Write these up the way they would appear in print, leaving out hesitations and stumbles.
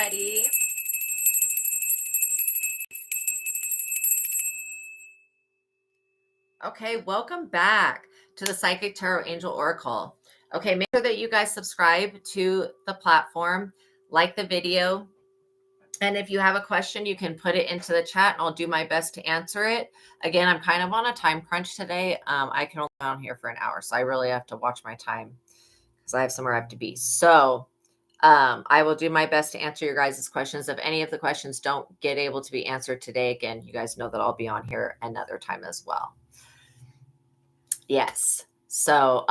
everybody. Okay, welcome back to the Psychic Tarot Angel Oracle. Okay, make sure that you guys subscribe to the platform, like the video, and if you have a question, you can put it into the chat and I'll do my best to answer it. Again, I'm kind of on a time crunch today. I can only be on here for an hour, so I really have to watch my time because I have somewhere I have to be. So I will do my best to answer your guys' questions. If any of the questions don't get able to be answered today, again, you guys know that I'll be on here another time as well. Yes. So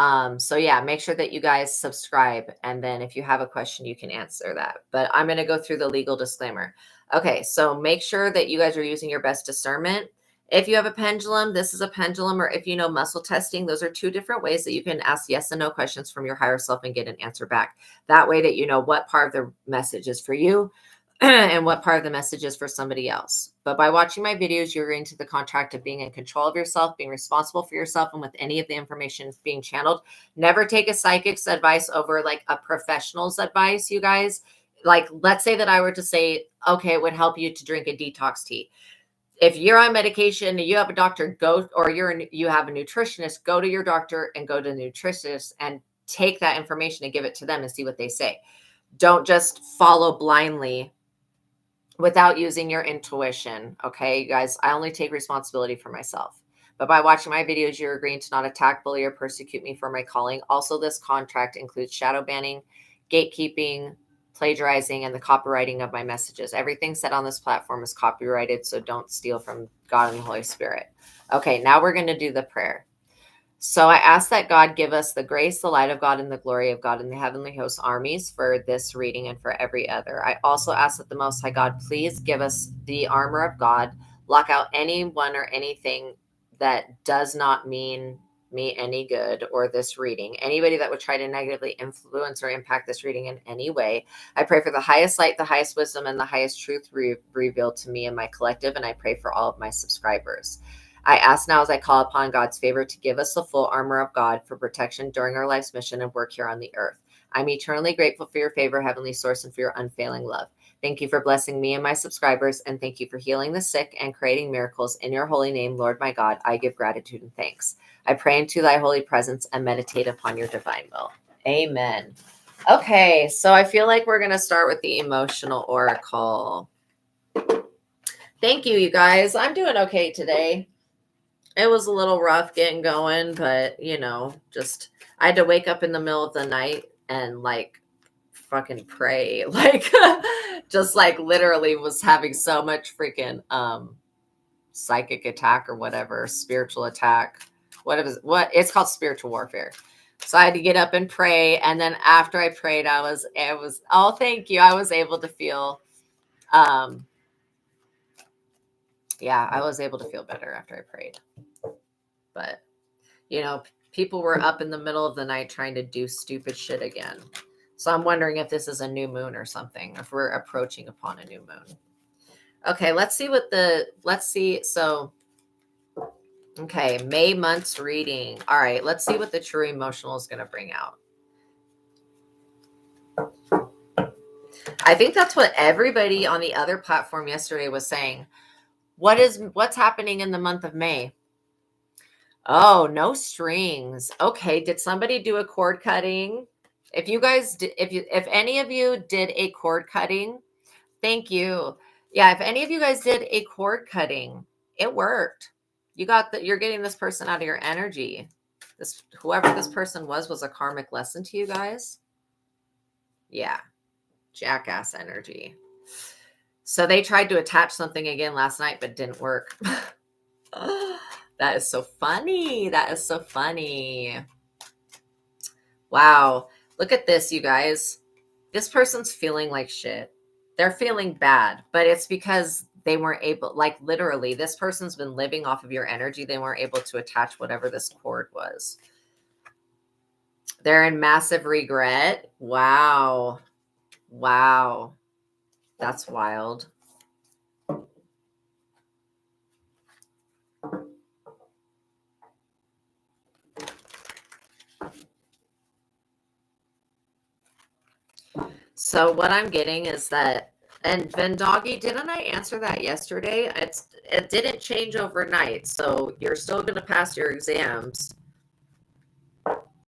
yeah, make sure that you guys subscribe. And then if you have a question, you can answer that. But I'm going to go through the legal disclaimer. Okay. So make sure that you guys are using your best discernment. If you have a pendulum, this is a pendulum, or if you know muscle testing, those are two different ways that you can ask yes and no questions from your higher self and get an answer back. That way that you know what part of the message is for you and what part of the message is for somebody else. But by watching my videos, you're into the contract of being in control of yourself, being responsible for yourself, and with any of the information being channeled. Never take a psychic's advice over like a professional's advice, you guys. Like, let's say that I were to say, okay, it would help you to drink a detox tea. If you're on medication and you have a doctor, go, or you have a nutritionist, go to your doctor and go to the nutritionist and take that information and give it to them and see what they say. Don't just follow blindly without using your intuition. Okay, you guys, I only take responsibility for myself. But by watching my videos, you're agreeing to not attack, bully, or persecute me for my calling. Also, this contract includes shadow banning, gatekeeping, plagiarizing, and the copywriting of my messages. Everything said on this platform is copyrighted, so don't steal from God and the Holy Spirit. Okay, now we're going to do the prayer. So I ask that God give us the grace, the light of God, and the glory of God in the heavenly host armies for this reading and for every other. I also ask that the Most High God please give us the armor of God, lock out anyone or anything that does not mean me any good or this reading. Anybody that would try to negatively influence or impact this reading in any way. I pray for the highest light, the highest wisdom, and the highest truth revealed to me and my collective, and I pray for all of my subscribers. I ask now as I call upon God's favor to give us the full armor of God for protection during our life's mission and work here on the earth. I'm eternally grateful for your favor, Heavenly Source, and for your unfailing love. Thank you for blessing me and my subscribers, and thank you for healing the sick and creating miracles. In your holy name, Lord my God, I give gratitude and thanks. I pray into thy holy presence and meditate upon your divine will. Amen. Okay, so I feel like we're going to start with the emotional oracle. Thank you, you guys. I'm doing okay today. It was a little rough getting going, but you know, just I had to wake up in the middle of the night and like fucking pray. Like just like literally was having so much freaking psychic attack or whatever, spiritual attack. What it's called spiritual warfare. So I had to get up and pray, and then after I prayed, oh, thank you. I was able to feel yeah, I was able to feel better after I prayed. But, you know, people were up in the middle of the night trying to do stupid shit again. So I'm wondering if this is a new moon or something, if we're approaching upon a new moon. Okay, let's see. So, okay, May month's reading. All right, let's see what the true emotional is going to bring out. I think that's what everybody on the other platform yesterday was saying. What's happening in the month of May? Oh, no strings. Okay. Did somebody do a cord cutting? If you guys did, if any of you did a cord cutting, thank you. Yeah. If any of you guys did a cord cutting, it worked. You're getting this person out of your energy. Whoever this person was a karmic lesson to you guys. Yeah. Jackass energy. So they tried to attach something again last night, but didn't work. That is so funny. That is so funny. Wow. Look at this, you guys. This person's feeling like shit. They're feeling bad, but it's because they weren't able, like literally, this person's been living off of your energy. They weren't able to attach whatever this cord was. They're in massive regret. Wow. Wow. That's wild. So what I'm getting is that And Vendoggy, didn't I answer that yesterday? It didn't change overnight, so you're still going to pass your exams.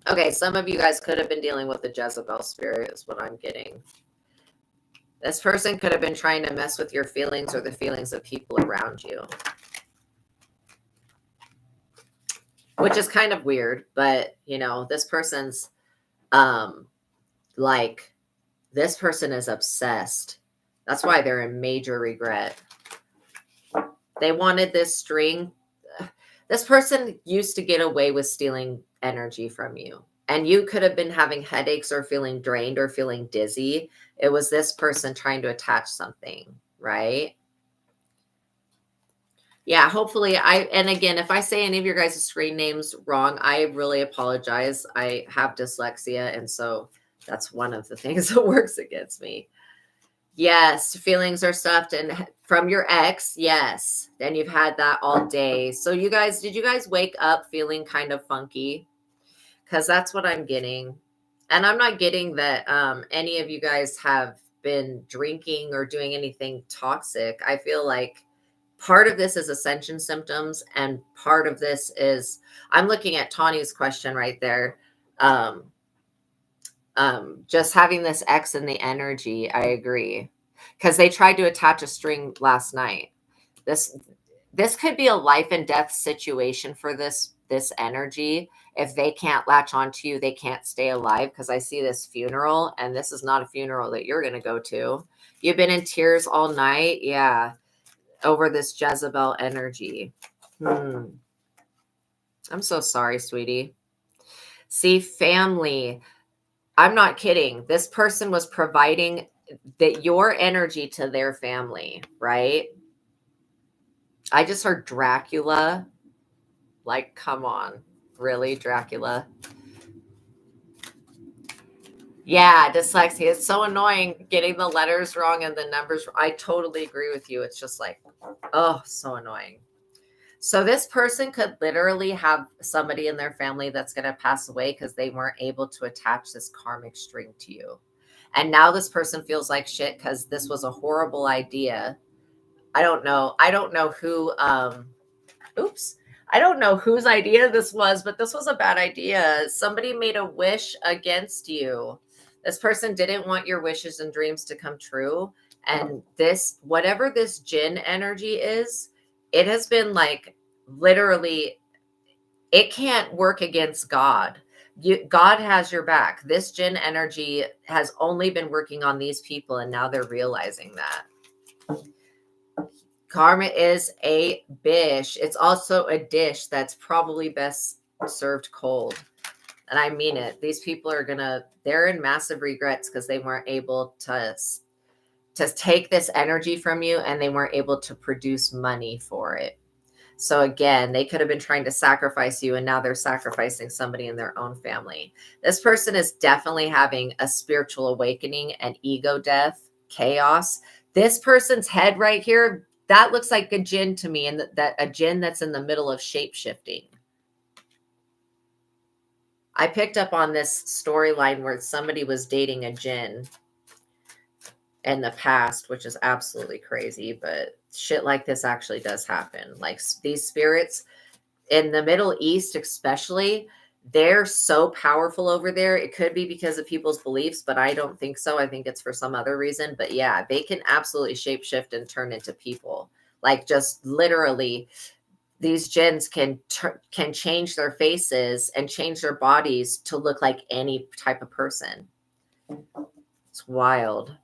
Okay, some of you guys could have been dealing with the Jezebel spirit is what I'm getting. This person could have been trying to mess with your feelings or the feelings of people around you. Which is kind of weird, but you know, this person's like, this person is obsessed. That's why they're in major regret. They wanted this string. This person used to get away with stealing energy from you. And you could have been having headaches or feeling drained or feeling dizzy. It was this person trying to attach something, right? Yeah, hopefully and again, if I say any of your guys' screen names wrong, I really apologize. I have dyslexia, and so that's one of the things that works against me. Yes, feelings are stuffed and from your ex, yes. And you've had that all day. So you guys, did you guys wake up feeling kind of funky? Because that's what I'm getting. And I'm not getting that any of you guys have been drinking or doing anything toxic. I feel like part of this is ascension symptoms, and part of this is, I'm looking at Tawny's question right there. Just having this X in the energy, I agree. Because they tried to attach a string last night. This could be a life and death situation for this energy. If they can't latch onto you, they can't stay alive. Because I see this funeral, and this is not a funeral that you're going to go to. You've been in tears all night, yeah, over this Jezebel energy. I'm so sorry, sweetie. See, family. I'm not kidding. This person was providing your energy to their family, right? I just heard Dracula. Like, come on. Really, Dracula? Yeah, dyslexia. It's so annoying getting the letters wrong and the numbers. I totally agree with you. It's just like, oh, so annoying. So this person could literally have somebody in their family that's going to pass away because they weren't able to attach this karmic string to you. And now this person feels like shit because this was a horrible idea. I don't know. I don't know who, oops. I don't know whose idea this was, but this was a bad idea. Somebody made a wish against you. This person didn't want your wishes and dreams to come true. And this, whatever this jinn energy is, it has been like literally, it can't work against God. God has your back. This jinn energy has only been working on these people, and now they're realizing that. Karma is a bish. It's also a dish that's probably best served cold. And I mean it. These people are they're in massive regrets because they weren't able to take this energy from you, and they weren't able to produce money for it. So again, they could have been trying to sacrifice you, and now they're sacrificing somebody in their own family. This person is definitely having a spiritual awakening and ego death, chaos. This person's head right here, that looks like a jinn to me, and that a jinn that's in the middle of shape shifting. I picked up on this storyline where somebody was dating a jinn in the past, which is absolutely crazy, but shit like this actually does happen. Like these spirits in the Middle East, especially, they're so powerful over there. It could be because of people's beliefs, but I don't think so. I think it's for some other reason. But yeah, they can absolutely shapeshift and turn into people. Like just literally, these jinns can change their faces and change their bodies to look like any type of person. It's wild.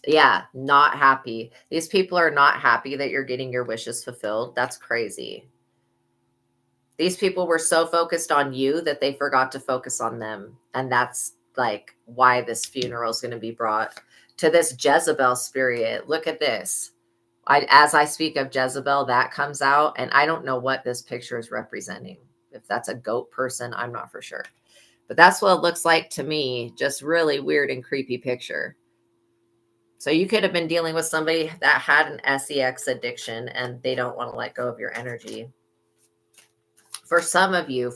Yeah, not happy. These people are not happy that you're getting your wishes fulfilled. That's crazy. These people were so focused on you that they forgot to focus on them. And that's like why this funeral is going to be brought to this Jezebel spirit. Look at this. As I speak of Jezebel, that comes out, and I don't know what this picture is representing. If that's a goat person, I'm not for sure. But that's what it looks like to me. Just really weird and creepy picture. So you could have been dealing with somebody that had an sex addiction, and they don't want to let go of your energy. For some of you,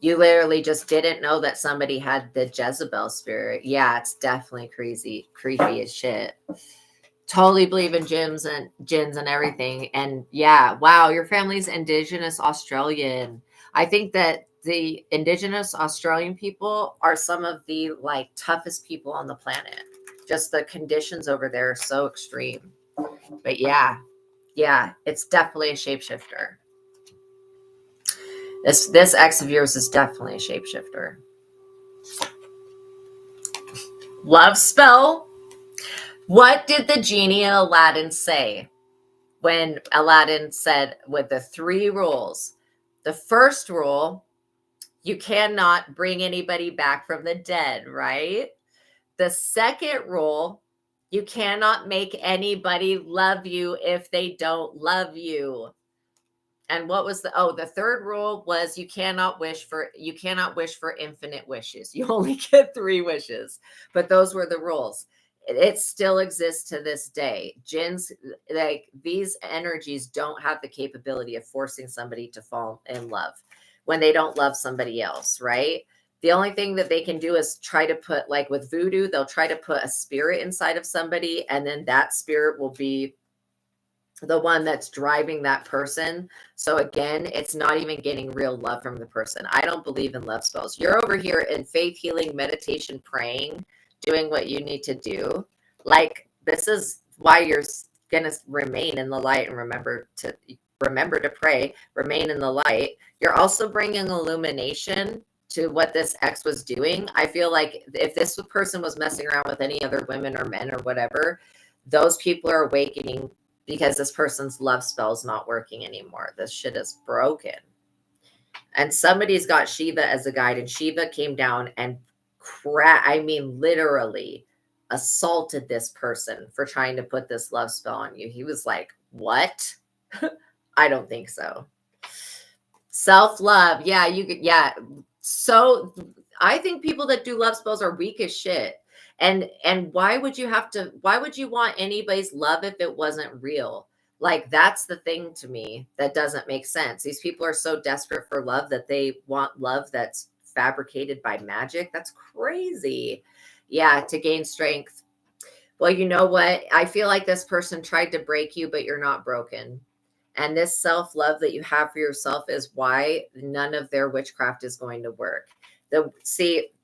You literally just didn't know that somebody had the Jezebel spirit. Yeah, it's definitely crazy, creepy as shit. Totally believe in gins and everything. And yeah, wow, your family's Indigenous Australian. I think that the Indigenous Australian people are some of the like toughest people on the planet. Just the conditions over there are so extreme. But yeah, it's definitely a shapeshifter. This ex of yours is definitely a shapeshifter. Love spell. What did the genie in Aladdin say when Aladdin said with the 3 rules? The first rule, you cannot bring anybody back from the dead, right? The second rule, you cannot make anybody love you if they don't love you. And what was the third rule was you cannot wish for infinite wishes. You only get 3 wishes. But those were the rules. It still exists to this day. Jinns, like these energies, don't have the capability of forcing somebody to fall in love when they don't love somebody else, right? The only thing that they can do is try to put, like with voodoo, they'll try to put a spirit inside of somebody, and then that spirit will be the one that's driving that person. So again, it's not even getting real love from the person. I don't believe in love spells. You're over here in faith healing, meditation, praying, doing what you need to do. Like, this is why you're going to remain in the light and remember to pray, remain in the light. You're also bringing illumination to what this ex was doing. I feel like if this person was messing around with any other women or men or whatever, those people are awakening because this person's love spell is not working anymore. This shit is broken. And somebody's got Shiva as a guide, and Shiva came down and literally assaulted this person for trying to put this love spell on you. He was like, what? I don't think so. Self-love. Yeah. So I think people that do love spells are weak as shit. And why would you want anybody's love if it wasn't real? Like, that's the thing to me that doesn't make sense. These people are so desperate for love that they want love that's fabricated by magic. That's crazy. Yeah, to gain strength. Well, you know what? I feel like this person tried to break you, but you're not broken. And this self-love that you have for yourself is why none of their witchcraft is going to work.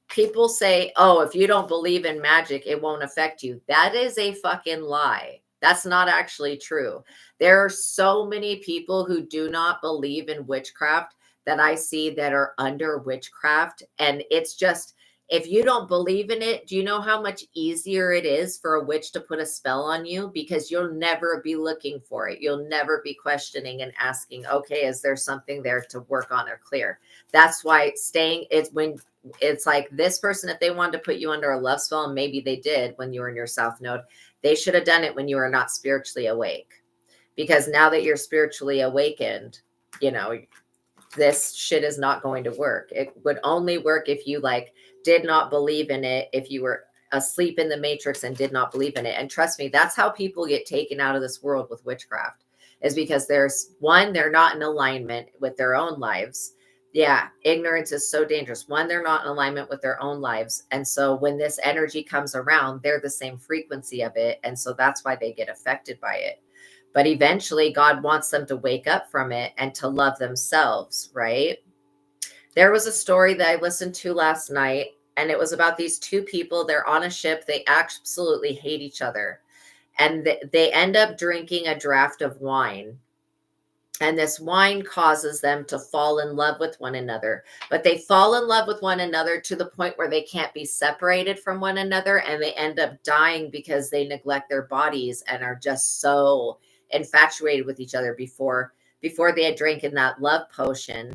People say, oh, if you don't believe in magic, it won't affect you. That is a fucking lie. That's not actually true. There are so many people who do not believe in witchcraft that I see that are under witchcraft. And it's just, if you don't believe in it, do you know how much easier it is for a witch to put a spell on you? Because you'll never be looking for it. You'll never be questioning and asking, okay, is there something there to work on or clear? That's why it's like this person, if they wanted to put you under a love spell, and maybe they did when you were in your south node, they should have done it when you were not spiritually awake. Because now that you're spiritually awakened, this shit is not going to work. It would only work if you did not believe in it, if you were asleep in the matrix and did not believe in it. And trust me, that's how people get taken out of this world with witchcraft, is because they're not in alignment with their own lives. Yeah, ignorance is so dangerous. One, they're not in alignment with their own lives. And so when this energy comes around, they're the same frequency of it. And so that's why they get affected by it. But eventually God wants them to wake up from it and to love themselves, right? There was a story that I listened to last night, and it was about these 2 people. They're on a ship. They absolutely hate each other. And they end up drinking a draft of wine. And this wine causes them to fall in love with one another. But they fall in love with one another to the point where they can't be separated from one another. And they end up dying because they neglect their bodies and are just so infatuated with each other before they had drinking that love potion.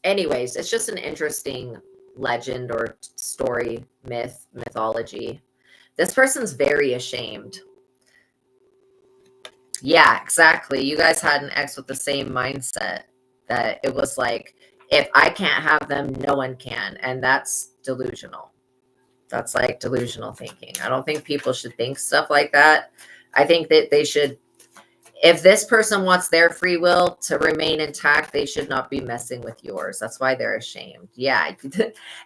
Anyways, it's just an interesting legend or story, mythology. This person's very ashamed. Yeah, exactly. You guys had an ex with the same mindset, that it was like, if I can't have them, no one can. And that's delusional. That's like delusional thinking. I don't think people should think stuff like that. I think that they should, If this person wants their free will to remain intact, they should not be messing with yours. That's why they're ashamed. Yeah.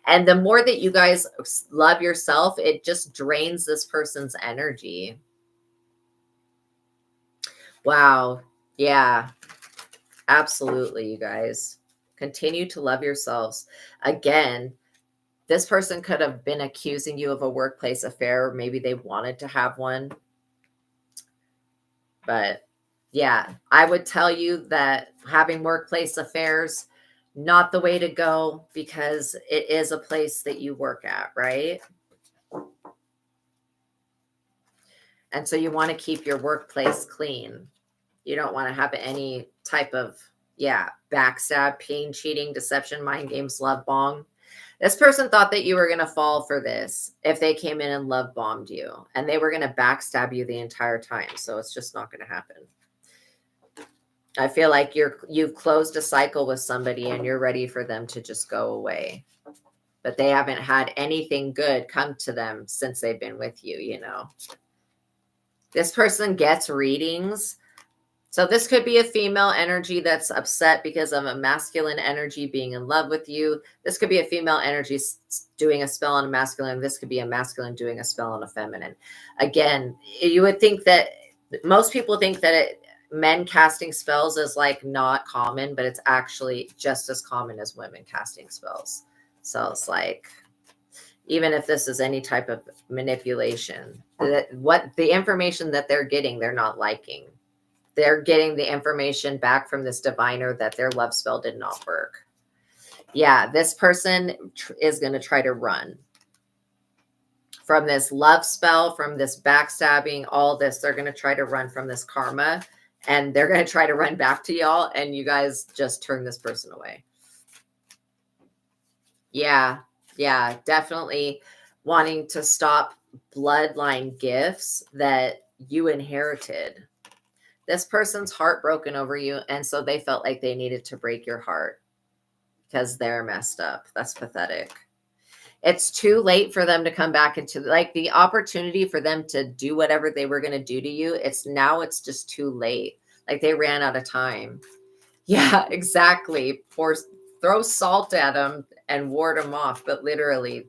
And the more that you guys love yourself, it just drains this person's energy. Wow. Yeah. Absolutely, you guys. Continue to love yourselves. Again, this person could have been accusing you of a workplace affair. Maybe they wanted to have one. But yeah, I would tell you that having workplace affairs, not the way to go, because it is a place that you work at, right? And so you want to keep your workplace clean. You don't want to have any type of, backstab, pain, cheating, deception, mind games, love bomb. This person thought that you were going to fall for this if they came in and love bombed you, and they were going to backstab you the entire time. So it's just not going to happen. I feel like you've closed a cycle with somebody and you're ready for them to just go away. But they haven't had anything good come to them since they've been with you, you know. This person gets readings. So this could be a female energy that's upset because of a masculine energy being in love with you. This could be a female energy doing a spell on a masculine. This could be a masculine doing a spell on a feminine. Again, you would think that most people think that men casting spells is like not common, but it's actually just as common as women casting spells. So it's like, even if this is any type of manipulation, what the information that they're getting, they're not liking. They're getting the information back from this diviner that their love spell did not work. Yeah, this person is going to try to run from this love spell, from this backstabbing, all this. They're going to try to run from this karma, and they're going to try to run back to y'all, and you guys just turn this person away. Yeah, definitely wanting to stop bloodline gifts that you inherited. This person's heartbroken over you, and so they felt like they needed to break your heart because they're messed up. That's pathetic. It's too late for them to come back into, like, the opportunity for them to do whatever they were going to do to you. It's just too late. Like, they ran out of time. Yeah, exactly. Throw salt at them and ward them off. But literally,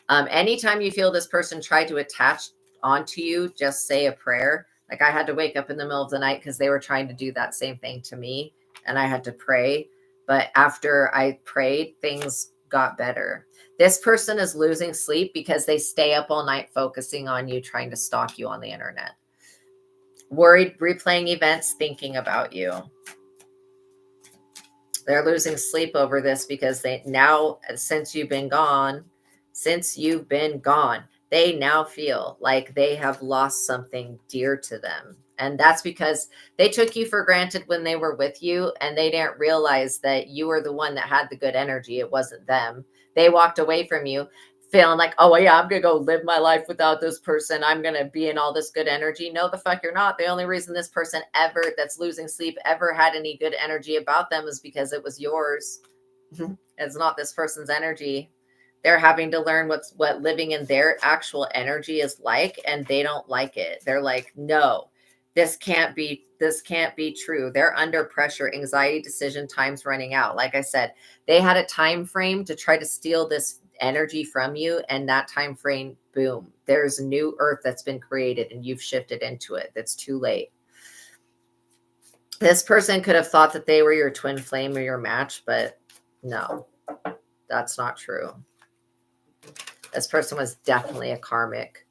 anytime you feel this person try to attach onto you, just say a prayer. Like, I had to wake up in the middle of the night because they were trying to do that same thing to me, and I had to pray. But after I prayed, things got better. This person is losing sleep because they stay up all night focusing on you, trying to stalk you on the internet. Worried, replaying events, thinking about you. They're losing sleep over this because since you've been gone, they now feel like they have lost something dear to them. And that's because they took you for granted when they were with you, and they didn't realize that you were the one that had the good energy. It wasn't them. They walked away from you feeling like, oh, yeah, I'm going to go live my life without this person. I'm going to be in all this good energy. No, the fuck you're not. The only reason this person that's losing sleep ever had any good energy about them is because it was yours. It's not this person's energy. They're having to learn what living in their actual energy is like, and they don't like it. They're like, no, this can't be true. They're under pressure, anxiety, decision, time's running out. Like I said, they had a time frame to try to steal this energy from you, and that time frame, boom, there's a new earth that's been created, and you've shifted into it. That's too late. This person could have thought that they were your twin flame or your match, but no, that's not true. This person was definitely a karmic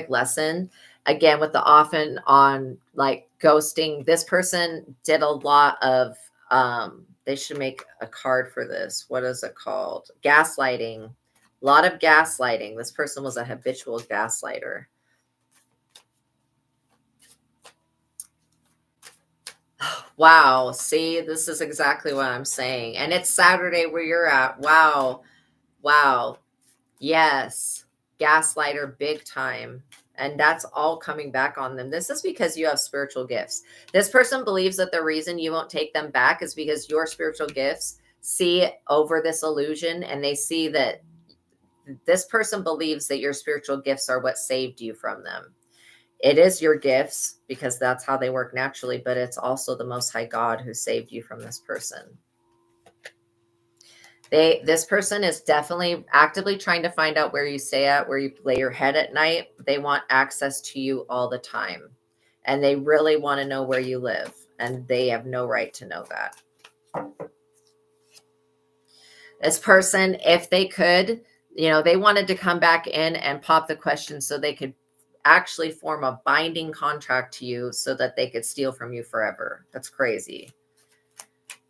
lesson. Again, with the off and on, like, ghosting, this person did a lot of, they should make a card for this. What is it called? Gaslighting. A lot of gaslighting. This person was a habitual gaslighter. Wow. See, this is exactly what I'm saying. And it's Saturday where you're at. Wow. Yes. Gaslighter big time. And that's all coming back on them. This is because you have spiritual gifts. This person believes that the reason you won't take them back is because your spiritual gifts see over this illusion, and they see that this person believes that your spiritual gifts are what saved you from them. It is your gifts because that's how they work naturally, but it's also the Most High God who saved you from this person. This person is definitely actively trying to find out where you stay at, where you lay your head at night. They want access to you all the time. And they really want to know where you live. And they have no right to know that. This person, if they could, they wanted to come back in and pop the question so they could actually form a binding contract to you so that they could steal from you forever. That's crazy.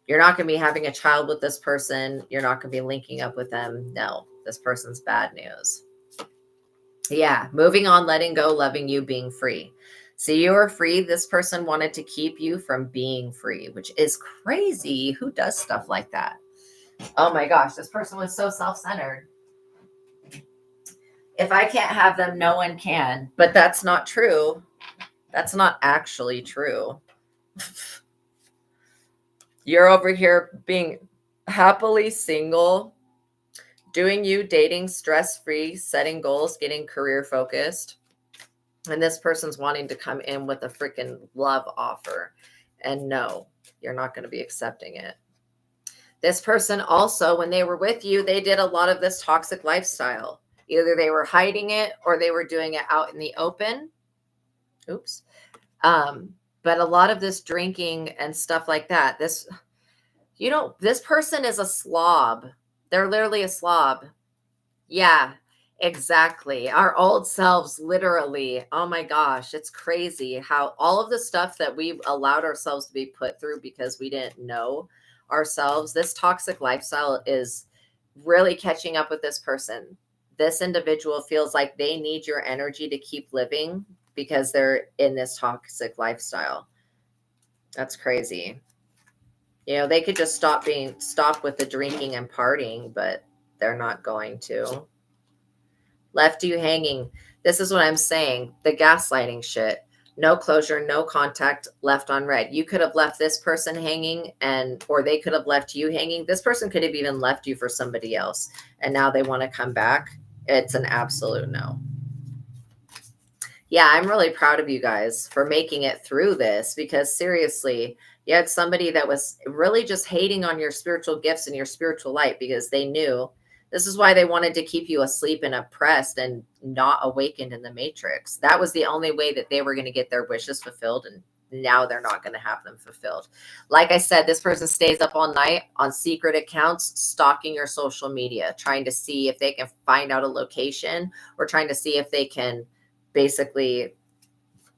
You're not going to be having a child with this person. You're not going to be linking up with them. No, this person's bad news. Yeah, moving on, letting go, loving you, being free. So you are free. This person wanted to keep you from being free, which is crazy. Who does stuff like that? Oh my gosh, this person was so self-centered. If I can't have them, no one can. But that's not true. That's not actually true. You're over here being happily single, doing you, dating, stress-free, setting goals, getting career focused. And this person's wanting to come in with a freaking love offer. And no, you're not going to be accepting it. This person also, when they were with you, they did a lot of this toxic lifestyle. Either they were hiding it or they were doing it out in the open. Oops. But a lot of this drinking and stuff like that, this person is a slob. They're literally a slob. Yeah, exactly. Our old selves, literally. Oh my gosh, it's crazy how all of the stuff that we allowed ourselves to be put through because we didn't know ourselves, this toxic lifestyle is really catching up with this person. This individual feels like they need your energy to keep living because they're in this toxic lifestyle. That's crazy. They could just stop with the drinking and partying, but they're not going to. Left you hanging. This is what I'm saying. The gaslighting shit. No closure, no contact, left on red. You could have left this person hanging or they could have left you hanging. This person could have even left you for somebody else. And now they want to come back. It's an absolute no. Yeah, I'm really proud of you guys for making it through this because seriously, you had somebody that was really just hating on your spiritual gifts and your spiritual light because they knew this is why they wanted to keep you asleep and oppressed and not awakened in the matrix. That was the only way that they were going to get their wishes fulfilled. And now they're not going to have them fulfilled. Like I said, this person stays up all night on secret accounts, stalking your social media, trying to see if they can find out a location or trying to see if they can basically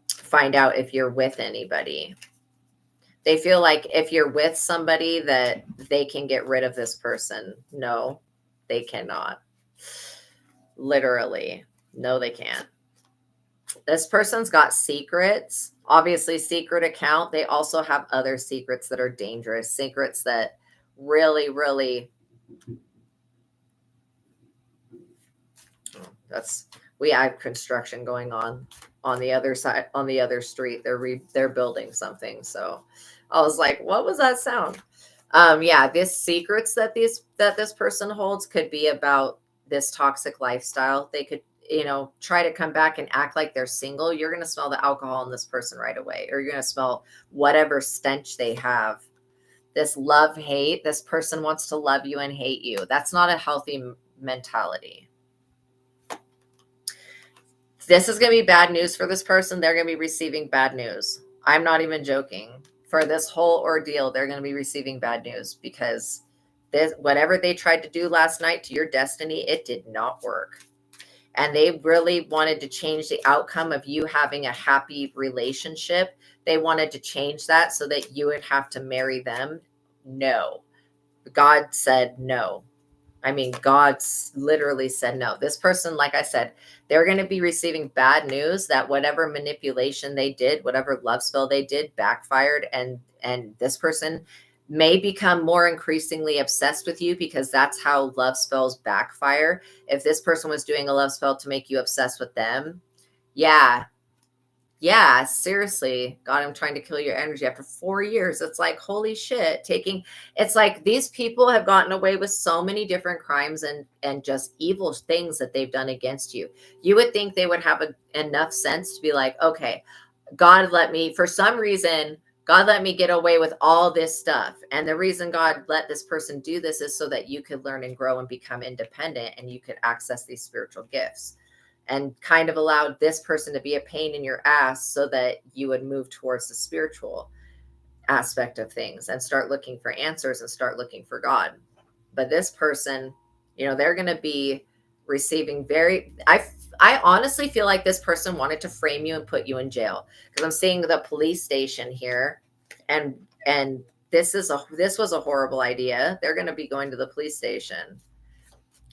find out if you're with anybody. They feel like if you're with somebody that they can get rid of this person. No, they cannot. Literally. No, they can't. This person's got secrets. Obviously, secret account. They also have other secrets that are dangerous. Secrets that really, really... We have construction going on the other side, on the other street. They're building something. So I was like, what was that sound? Yeah, these secrets that this person holds could be about this toxic lifestyle. They could, try to come back and act like they're single. You're going to smell the alcohol in this person right away, or you're going to smell whatever stench they have. This love-hate, this person wants to love you and hate you. That's not a healthy mentality. This is going to be bad news for this person. They're going to be receiving bad news. I'm not even joking. For this whole ordeal, they're going to be receiving bad news because whatever they tried to do last night to your destiny, it did not work. And they really wanted to change the outcome of you having a happy relationship. They wanted to change that so that you would have to marry them. No. God said no. I mean, God literally said no. This person, like I said, they're going to be receiving bad news that whatever manipulation they did, whatever love spell they did, backfired. And this person may become more increasingly obsessed with you because that's how love spells backfire. If this person was doing a love spell to make you obsessed with them, yeah, Yeah, seriously. God, I'm trying to kill your energy after 4 years. It's like, holy shit, it's like these people have gotten away with so many different crimes and just evil things that they've done against you. You would think they would have enough sense to be like, okay, God let me, for some reason, God let me get away with all this stuff. And the reason God let this person do this is so that you could learn and grow and become independent and you could access these spiritual gifts, and kind of allowed this person to be a pain in your ass so that you would move towards the spiritual aspect of things and start looking for answers and start looking for God. But this person, they're going to be receiving I honestly feel like this person wanted to frame you and put you in jail, because I'm seeing the police station here, and this was a horrible idea. They're going to be going to the police station.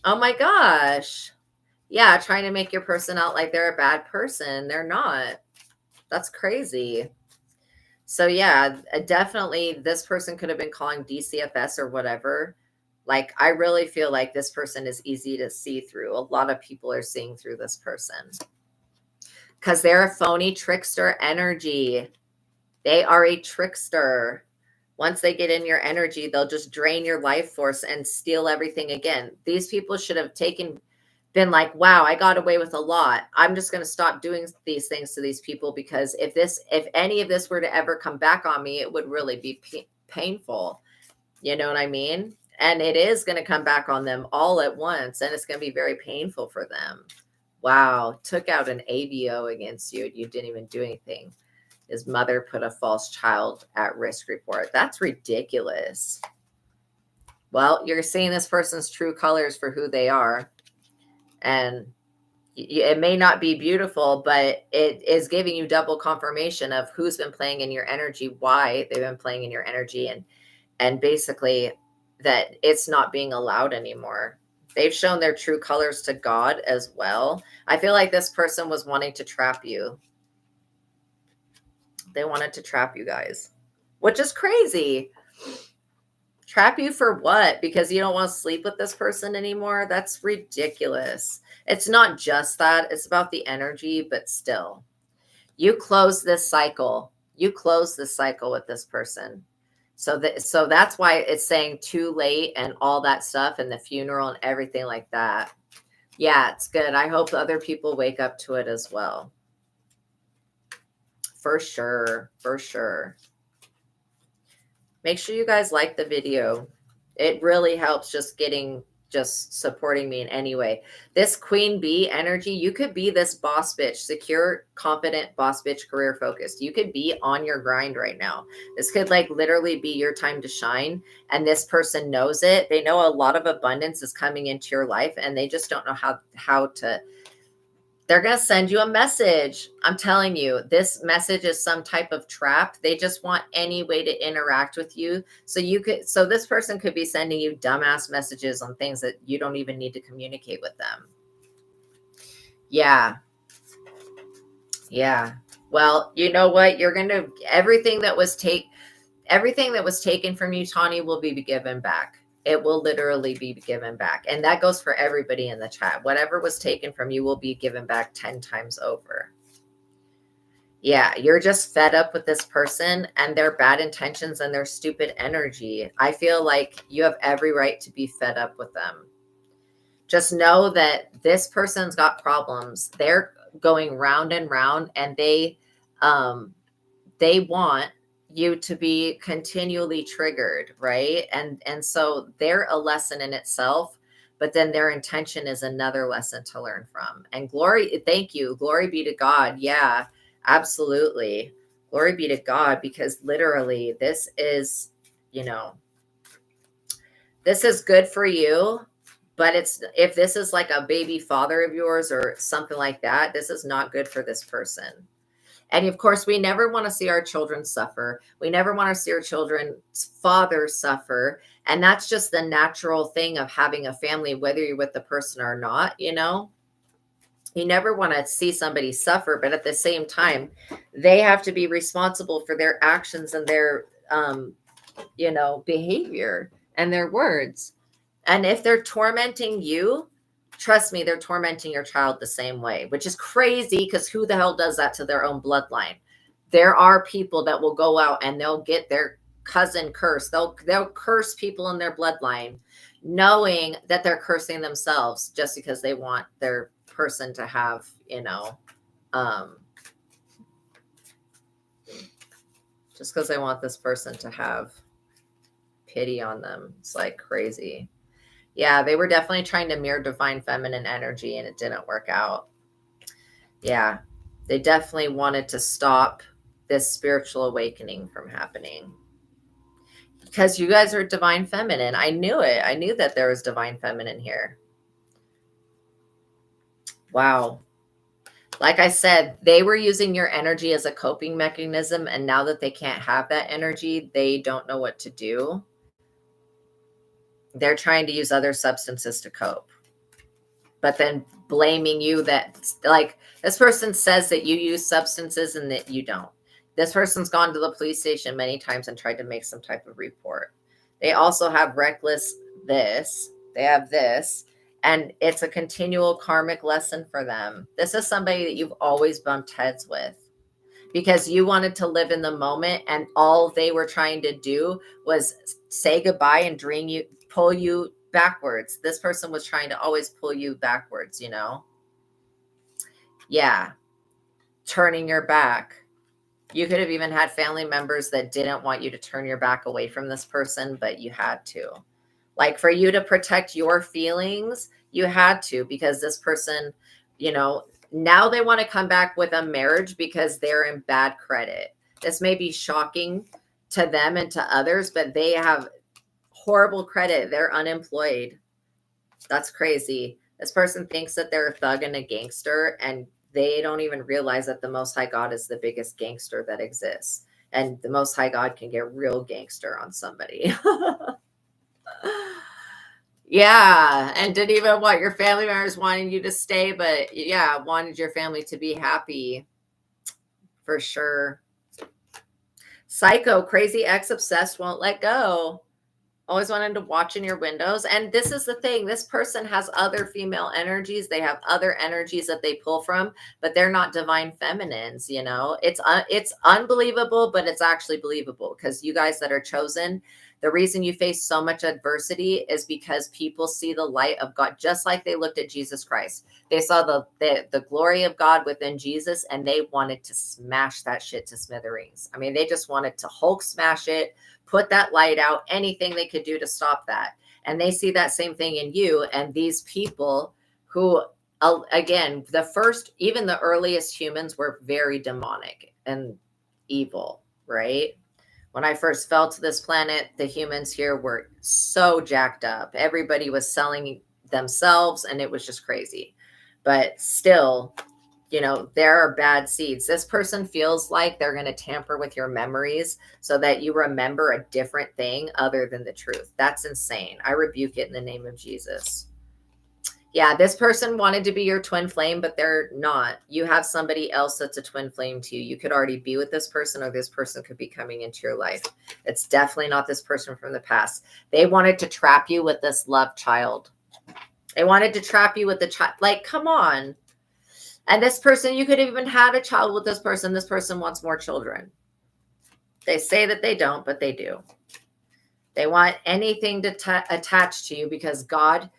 Oh my gosh. Yeah, trying to make your person out like they're a bad person. They're not. That's crazy. So yeah, definitely this person could have been calling DCFS or whatever. Like, I really feel like this person is easy to see through. A lot of people are seeing through this person because they're a phony trickster energy. They are a trickster. Once they get in your energy, they'll just drain your life force and steal everything again. These people should have been like, wow, I got away with a lot. I'm just going to stop doing these things to these people, because if any of this were to ever come back on me, it would really be painful. You know what I mean? And it is going to come back on them all at once, and it's going to be very painful for them. Wow, took out an AVO against you. You didn't even do anything. His mother put a false child at risk report. That's ridiculous. Well, you're seeing this person's true colors for who they are. And it may not be beautiful, but it is giving you double confirmation of who's been playing in your energy, why they've been playing in your energy, and basically that it's not being allowed anymore. They've shown their true colors to God as well. I feel like this person was wanting to trap you. They wanted to trap you guys, which is crazy. Trap you for what? Because you don't want to sleep with this person anymore? That's ridiculous. It's not just that. It's about the energy, but still. You close this cycle. You close this cycle with this person. So that's why it's saying too late and all that stuff, and the funeral and everything like that. Yeah, it's good. I hope other people wake up to it as well. For sure. For sure. Make sure you guys like the video. It really helps just supporting me in any way. This queen bee energy, you could be this boss bitch, secure, confident boss bitch, career focused. You could be on your grind right now. This could like literally be your time to shine. And this person knows it. They know a lot of abundance is coming into your life, and they just don't know how to. They're going to send you a message. I'm telling you, this message is some type of trap. They just want any way to interact with you. So this person could be sending you dumbass messages on things that you don't even need to communicate with them. Yeah. Yeah. Well, you know what? Everything that was taken from you, Tawny, will be given back. It will literally be given back. And that goes for everybody in the chat. Whatever was taken from you will be given back 10 times over. Yeah, you're just fed up with this person and their bad intentions and their stupid energy. I feel like you have every right to be fed up with them. Just know that this person's got problems. They're going round and round, and they want you to be continually triggered, right? And so they're a lesson in itself, but then their intention is another lesson to learn from. And thank you. Glory be to God. Yeah, absolutely. Glory be to God, because literally this is good for you. But if this is like a baby father of yours or something like that, this is not good for this person. And of course, we never want to see our children suffer. We never want to see our children's fathers suffer. And that's just the natural thing of having a family, whether you're with the person or not, You never want to see somebody suffer, but at the same time, they have to be responsible for their actions and their, behavior and their words. And if they're tormenting you, trust me, they're tormenting your child the same way, which is crazy because who the hell does that to their own bloodline? There are people that will go out and they'll get their cousin cursed. They'll curse people in their bloodline, knowing that they're cursing themselves just because they want their person to have, just because they want this person to have pity on them. It's like crazy. Yeah, they were definitely trying to mirror divine feminine energy and it didn't work out. Yeah, they definitely wanted to stop this spiritual awakening from happening. Because you guys are divine feminine. I knew it. I knew that there was divine feminine here. Wow. Like I said, they were using your energy as a coping mechanism. And now that they can't have that energy, they don't know what to do. They're trying to use other substances to cope. But then blaming you that, like, this person says that you use substances and that you don't. This person's gone to the police station many times and tried to make some type of report. They also have reckless this. They have this. And it's a continual karmic lesson for them. This is somebody that you've always bumped heads with because you wanted to live in the moment. And all they were trying to do was say goodbye and pull you backwards. This person was trying to always pull you backwards, Yeah. Turning your back. You could have even had family members that didn't want you to turn your back away from this person, but you had to. Like for you to protect your feelings, you had to, because this person, now they want to come back with a marriage because they're in bad credit. This may be shocking to them and to others, but they have horrible credit. They're unemployed. That's crazy. This person thinks that they're a thug and a gangster, and they don't even realize that the Most High God is the biggest gangster that exists. And the Most High God can get real gangster on somebody. Yeah. And didn't even want your family members wanting you to stay, but yeah, wanted your family to be happy. For sure. Psycho, crazy ex obsessed, won't let go. Always wanted to watch in your windows. And this is the thing. This person has other female energies. They have other energies that they pull from, but they're not divine feminines. It's unbelievable, but it's actually believable because you guys that are chosen, the reason you face so much adversity is because people see the light of God, just like they looked at Jesus Christ. They saw the glory of God within Jesus, and they wanted to smash that shit to smithereens. I mean, they just wanted to Hulk smash it, put that light out, anything they could do to stop that. And they see that same thing in you. And these people who, again, even the earliest humans were very demonic and evil, right? When I first fell to this planet, the humans here were so jacked up. Everybody was selling themselves, and it was just crazy. But still, there are bad seeds. This person feels like they're going to tamper with your memories so that you remember a different thing other than the truth. That's insane. I rebuke it in the name of Jesus. Yeah, this person wanted to be your twin flame, but they're not. You have somebody else that's a twin flame to you. You could already be with this person, or this person could be coming into your life. It's definitely not this person from the past. They wanted to trap you with this love child. They wanted to trap you with the child. Like, come on. And this person, you could have even had a child with this person. This person wants more children. They say that they don't, but they do. They want anything to attach to you because God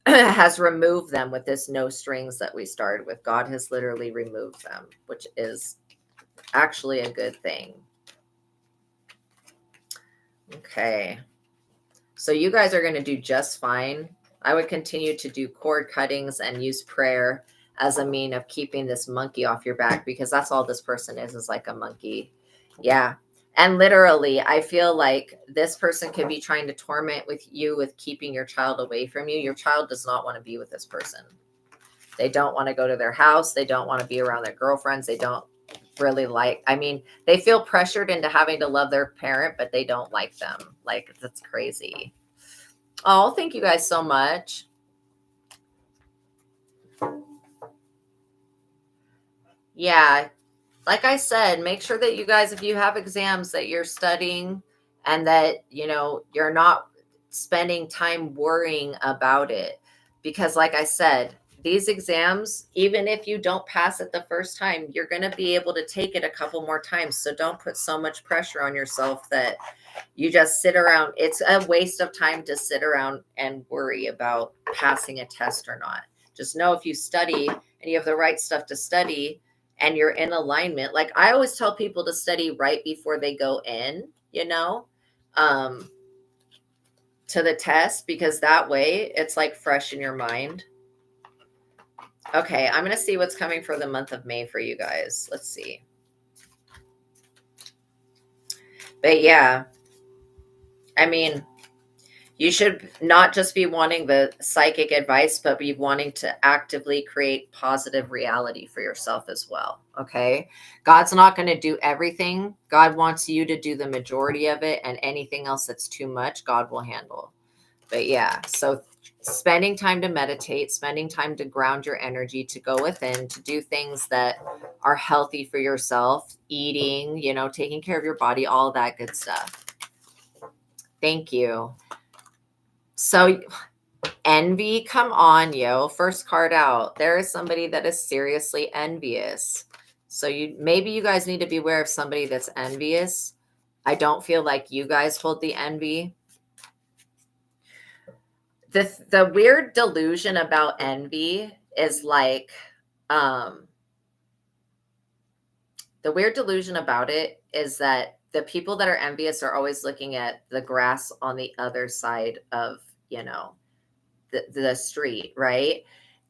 has removed them with this no strings that we started with. God has literally removed them, which is actually a good thing. Okay. So you guys are going to do just fine. I would continue to do cord cuttings and use prayer as a mean of keeping this monkey off your back, because that's all this person is like a monkey. Yeah. And literally, I feel like this person could be trying to torment with keeping your child away from you. Your child does not want to be with this person. They don't want to go to their house. They don't want to be around their girlfriends. They don't really they feel pressured into having to love their parent, but they don't like them. Like, that's crazy. Oh, thank you guys so much. Yeah. Like I said, make sure that you guys, if you have exams, that you're studying and that, you're not spending time worrying about it. because like I said, these exams, even if you don't pass it the first time, you're going to be able to take it a couple more times. So don't put so much pressure on yourself that you just sit around. It's a waste of time to sit around and worry about passing a test or not. Just know if you study and you have the right stuff to study and you're in alignment. Like I always tell people to study right before they go in, um, to the test, because that way it's like fresh in your mind. Okay, I'm going to see what's coming for the month of May for you guys. Let's see. But yeah, I mean, you should not just be wanting the psychic advice, but be wanting to actively create positive reality for yourself as well. Okay. God's not going to do everything. God wants you to do the majority of it, and anything else that's too much, God will handle. But yeah, so spending time to meditate, spending time to ground your energy, to go within, to do things that are healthy for yourself, eating, taking care of your body, all that good stuff. Thank you. So envy, come on, yo. First card out. There is somebody that is seriously envious. So maybe you guys need to be aware of somebody that's envious. I don't feel like you guys hold the envy. The weird delusion about envy is like, the weird delusion about it is that the people that are envious are always looking at the grass on the other side of, the street, right?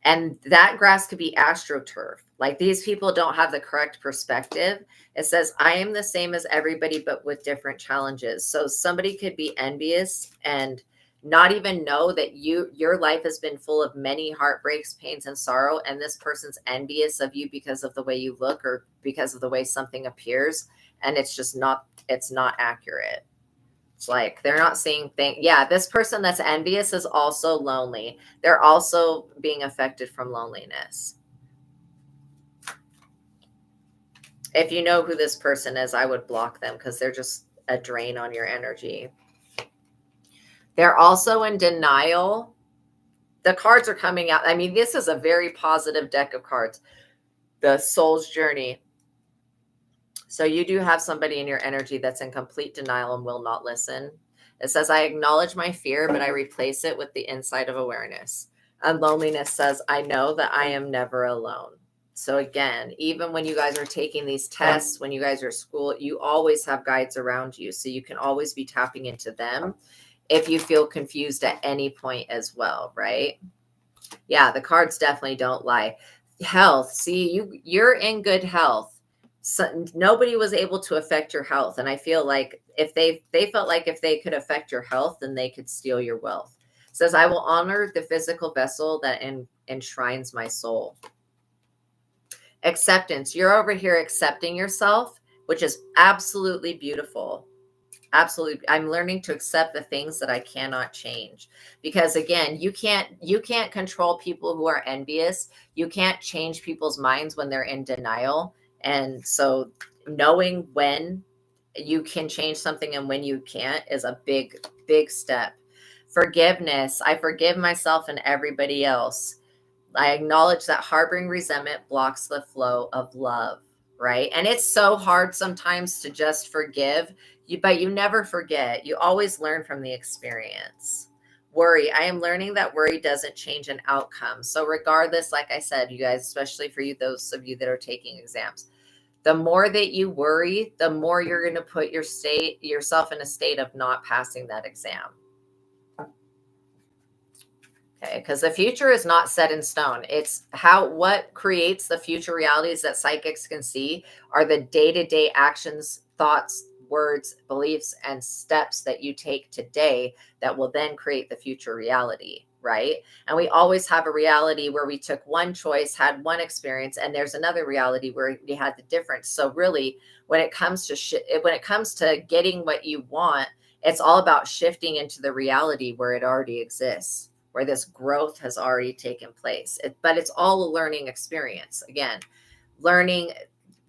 And that grass could be astroturf. Like these people don't have the correct perspective. It says, I am the same as everybody, but with different challenges. So somebody could be envious and not even know that your life has been full of many heartbreaks, pains, and sorrow. And this person's envious of you because of the way you look or because of the way something appears. And it's just it's not accurate. It's like they're not seeing things. Yeah, this person that's envious is also lonely. They're also being affected from loneliness. If you know who this person is, I would block them because they're just a drain on your energy. They're also in denial. The cards are coming out. I mean, this is a very positive deck of cards. The Soul's Journey. So you do have somebody in your energy that's in complete denial and will not listen. It says, I acknowledge my fear, but I replace it with the insight of awareness. And loneliness says, I know that I am never alone. So again, even when you guys are taking these tests, when you guys are at school, you always have guides around you. So you can always be tapping into them if you feel confused at any point as well, right? Yeah, the cards definitely don't lie. Health. See, you're in good health. So nobody was able to affect your health, and I feel like if they felt like if they could affect your health, then they could steal your wealth. It says, I will honor the physical vessel that enshrines my soul. Acceptance. You're over here accepting yourself, which is absolutely beautiful. Absolutely. I'm learning to accept the things that I cannot change, because again, you can't control people who are envious. You can't change people's minds when they're in denial. And so knowing when you can change something and when you can't is a big, big step. Forgiveness. I forgive myself and everybody else. I acknowledge that harboring resentment blocks the flow of love, right? And it's so hard sometimes to just forgive, but you never forget. You always learn from the experience. Worry. I am learning that worry doesn't change an outcome. So regardless, like I said, you guys, especially for you, those of you that are taking exams, the more that you worry, the more you're going to put yourself in a state of not passing that exam. Okay, because the future is not set in stone. It's what creates the future realities that psychics can see are the day-to-day actions, thoughts, words, beliefs, and steps that you take today that will then create the future reality, right? And we always have a reality where we took one choice, had one experience, and there's another reality where we had the difference. So really, when it comes to getting what you want, it's all about shifting into the reality where it already exists, where this growth has already taken place. But it's all a learning experience. Again, learning.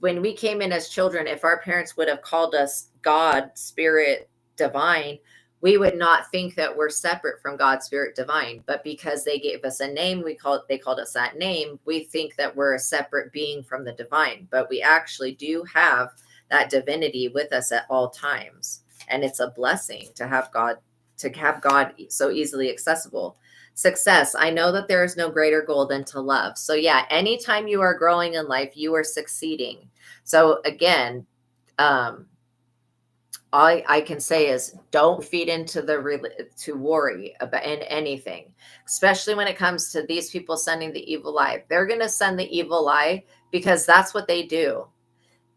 When we came in as children, if our parents would have called us God, spirit, divine, we would not think that we're separate from God, Spirit, Divine. But because they gave us a name, they called us that name, we think that we're a separate being from the divine. But we actually do have that divinity with us at all times. And it's a blessing to have God so easily accessible. Success. I know that there is no greater goal than to love. So yeah, anytime you are growing in life, you are succeeding. So again, all I can say is don't feed into to worry about in anything, especially when it comes to these people sending the evil lie. They're going to send the evil lie because that's what they do.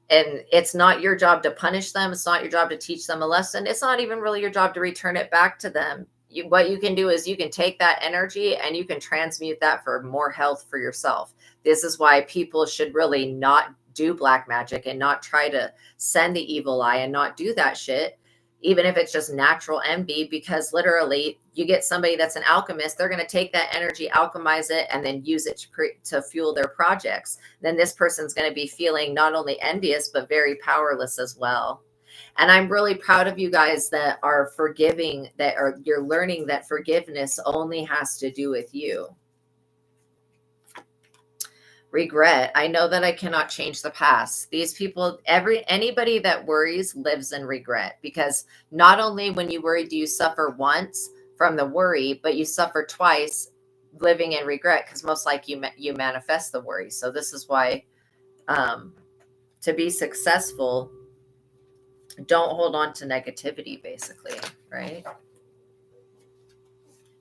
And it's not your job to punish them. It's not your job to teach them a lesson. It's not even really your job to return it back to them. What you can do is you can take that energy and you can transmute that for more health for yourself. This is why people should really not do black magic and not try to send the evil eye and not do that shit, even if it's just natural envy, because literally you get somebody that's an alchemist, they're going to take that energy, alchemize it, and then use it to fuel their projects. Then this person's going to be feeling not only envious, but very powerless as well. And I'm really proud of you guys that are forgiving, you're learning that forgiveness only has to do with you. Regret. I know that I cannot change the past. These people, anybody that worries lives in regret, because not only when you worry do you suffer once from the worry, but you suffer twice living in regret, because most likely you manifest the worry. So this is why to be successful, don't hold on to negativity, basically, right?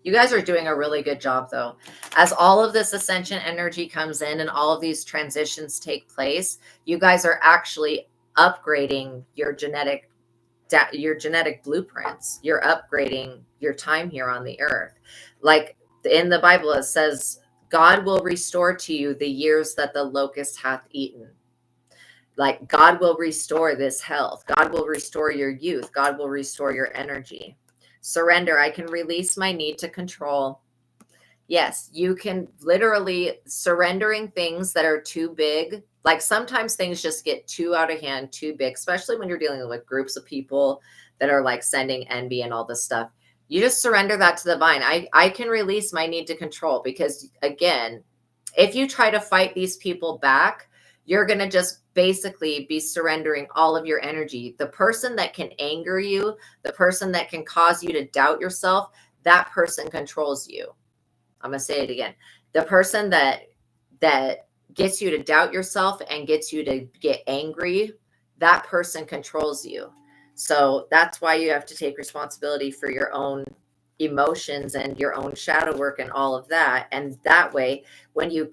You guys are doing a really good job, though. As all of this ascension energy comes in and all of these transitions take place, you guys are actually upgrading your genetic blueprints. You're upgrading your time here on the earth. Like in the Bible, it says, God will restore to you the years that the locust hath eaten. Like God will restore this health. God will restore your youth. God will restore your energy. Surrender. I can release my need to control. Yes, you can literally surrendering things that are too big. Like sometimes things just get too out of hand, too big, especially when you're dealing with groups of people that are like sending envy and all this stuff. You just surrender that to the divine. I can release my need to control, because again, if you try to fight these people back, you're going to just basically be surrendering all of your energy. The person that can anger you, the person that can cause you to doubt yourself, that person controls you. I'm going to say it again. The person that gets you to doubt yourself and gets you to get angry, that person controls you. So that's why you have to take responsibility for your own emotions and your own shadow work and all of that. And that way, when you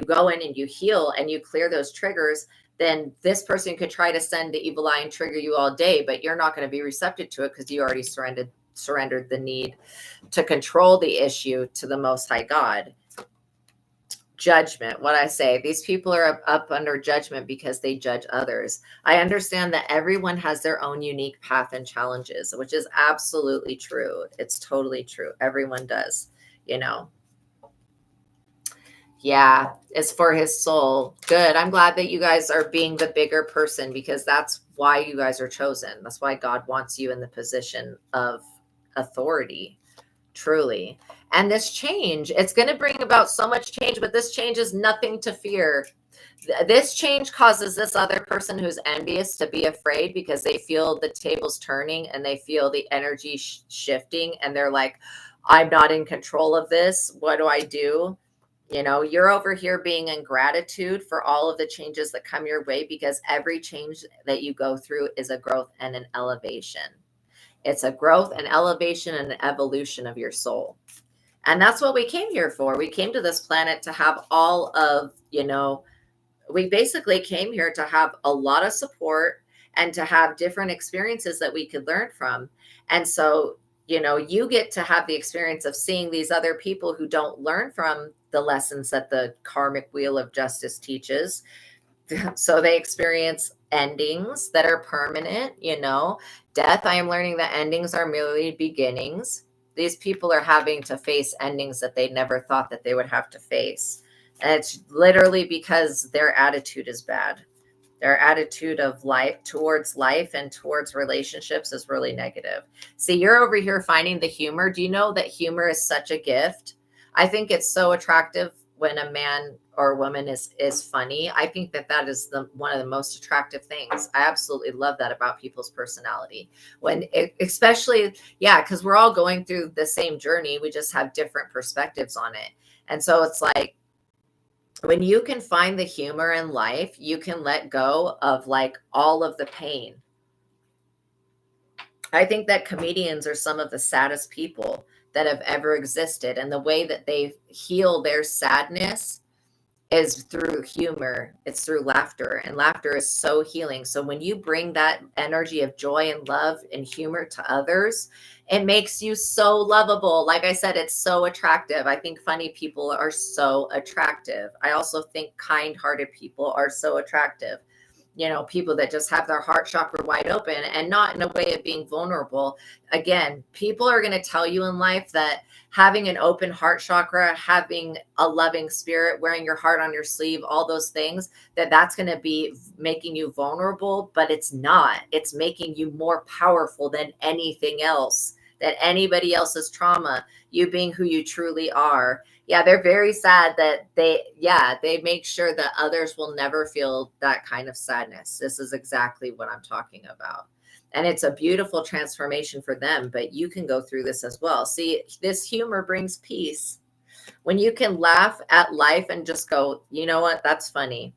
go in and you heal and you clear those triggers, then this person could try to send the evil eye and trigger you all day, but you're not going to be receptive to it because you already surrendered the need to control the issue to the Most High God. Judgment. What I say, these people are up under judgment because they judge others. I understand that everyone has their own unique path and challenges, which is absolutely true. It's totally true. Everyone does, Yeah, it's for his soul. Good. I'm glad that you guys are being the bigger person, because that's why you guys are chosen. That's why God wants you in the position of authority, truly. And this change, it's going to bring about so much change, but this change is nothing to fear. This change causes this other person who's envious to be afraid, because they feel the tables turning and they feel the energy shifting, and they're like, I'm not in control of this. What do I do? You're over here being in gratitude for all of the changes that come your way, because every change that you go through is a growth and an elevation. It's a growth and elevation and an evolution of your soul. And that's what we came here for. We came to this planet to have all of, we basically came here to have a lot of support and to have different experiences that we could learn from. And so, you get to have the experience of seeing these other people who don't learn from the lessons that the karmic wheel of justice teaches. So they experience endings that are permanent, death. I am learning that endings are merely beginnings. These people are having to face endings that they never thought that they would have to face. And it's literally because their attitude is bad. Their attitude of life towards life and towards relationships is really negative. See, you're over here finding the humor. Do you know that humor is such a gift? I think it's so attractive when a man or woman is funny. I think that is one of the most attractive things. I absolutely love that about people's personality. Especially, yeah, because we're all going through the same journey. We just have different perspectives on it. And so it's like, when you can find the humor in life, you can let go of like all of the pain. I think that comedians are some of the saddest people that have ever existed. And the way that they heal their sadness is through humor. It's through laughter, and laughter is so healing. So when you bring that energy of joy and love and humor to others, it makes you so lovable. Like I said, it's so attractive. I think funny people are so attractive. I also think kind-hearted people are so attractive. You know, people that just have their heart chakra wide open and not in a way of being vulnerable. Again, people are going to tell you in life that having an open heart chakra, having a loving spirit, wearing your heart on your sleeve, all those things, that's going to be making you vulnerable, but it's not. It's making you more powerful than anything else, than anybody else's trauma, you being who you truly are. Yeah, they're very sad that they make sure that others will never feel that kind of sadness. This is exactly what I'm talking about. And it's a beautiful transformation for them, but you can go through this as well. See, this humor brings peace. When you can laugh at life and just go, you know what, that's funny.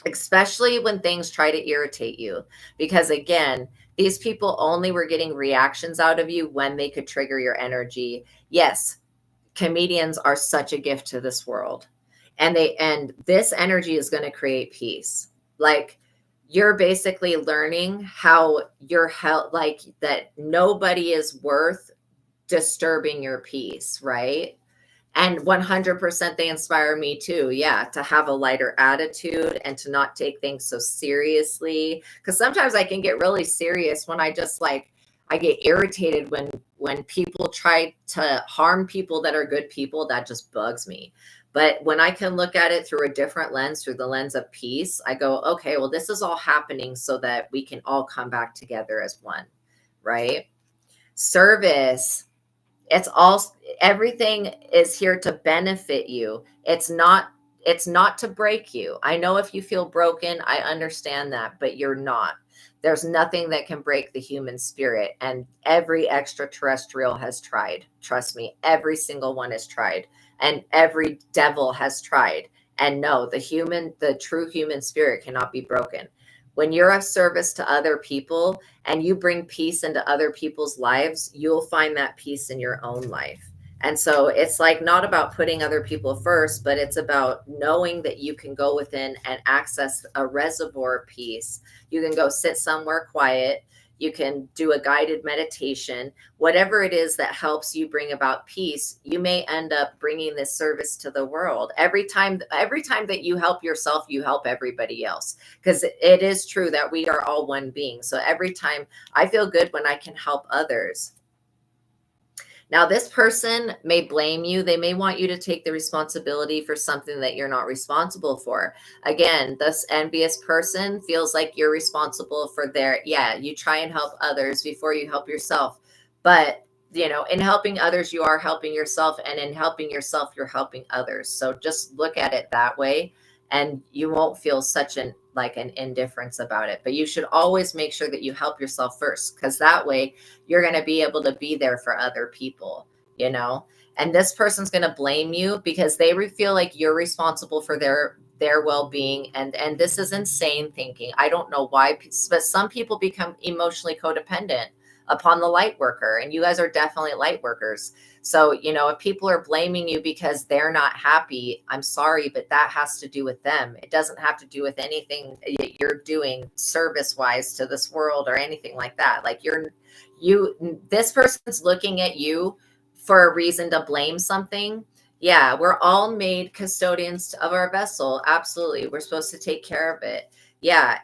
Especially when things try to irritate you. Because again, these people only were getting reactions out of you when they could trigger your energy. Yes, comedians are such a gift to this world. And this energy is going to create peace. Like, you're basically learning how your health, like that nobody is worth disturbing your peace, right? And 100% they inspire me too. Yeah, to have a lighter attitude and to not take things so seriously. Because sometimes I can get really serious when I get irritated when people try to harm people that are good people. That just bugs me. But when I can look at it through a different lens, through the lens of peace, I go, okay, well, this is all happening so that we can all come back together as one, right? Service. Everything is here to benefit you. It's not to break you. I know if you feel broken, I understand that, but you're not. There's nothing that can break the human spirit. And every extraterrestrial has tried. Trust me, every single one has tried. And every devil has tried. And no, the true human spirit cannot be broken. When you're of service to other people and you bring peace into other people's lives, you'll find that peace in your own life. And so it's like not about putting other people first, but it's about knowing that you can go within and access a reservoir of peace. You can go sit somewhere quiet. You can do a guided meditation, whatever it is that helps you bring about peace. You may end up bringing this service to the world. Every time that you help yourself, you help everybody else, because it is true that we are all one being. So every time I feel good when I can help others. Now, this person may blame you. They may want you to take the responsibility for something that you're not responsible for. Again, this envious person feels like you're responsible for you try and help others before you help yourself. But, in helping others, you are helping yourself. And in helping yourself, you're helping others. So just look at it that way, and you won't feel such an indifference about it. But you should always make sure that you help yourself first, because that way you're going to be able to be there for other people, and this person's going to blame you because they feel like you're responsible for their well-being. And this is insane thinking. I don't know why, but some people become emotionally codependent upon the light worker, and you guys are definitely light workers. So, if people are blaming you because they're not happy, I'm sorry, but that has to do with them. It doesn't have to do with anything you're doing service-wise to this world or anything like that. Like this person's looking at you for a reason to blame something. Yeah, we're all made custodians of our vessel. Absolutely. We're supposed to take care of it. Yeah,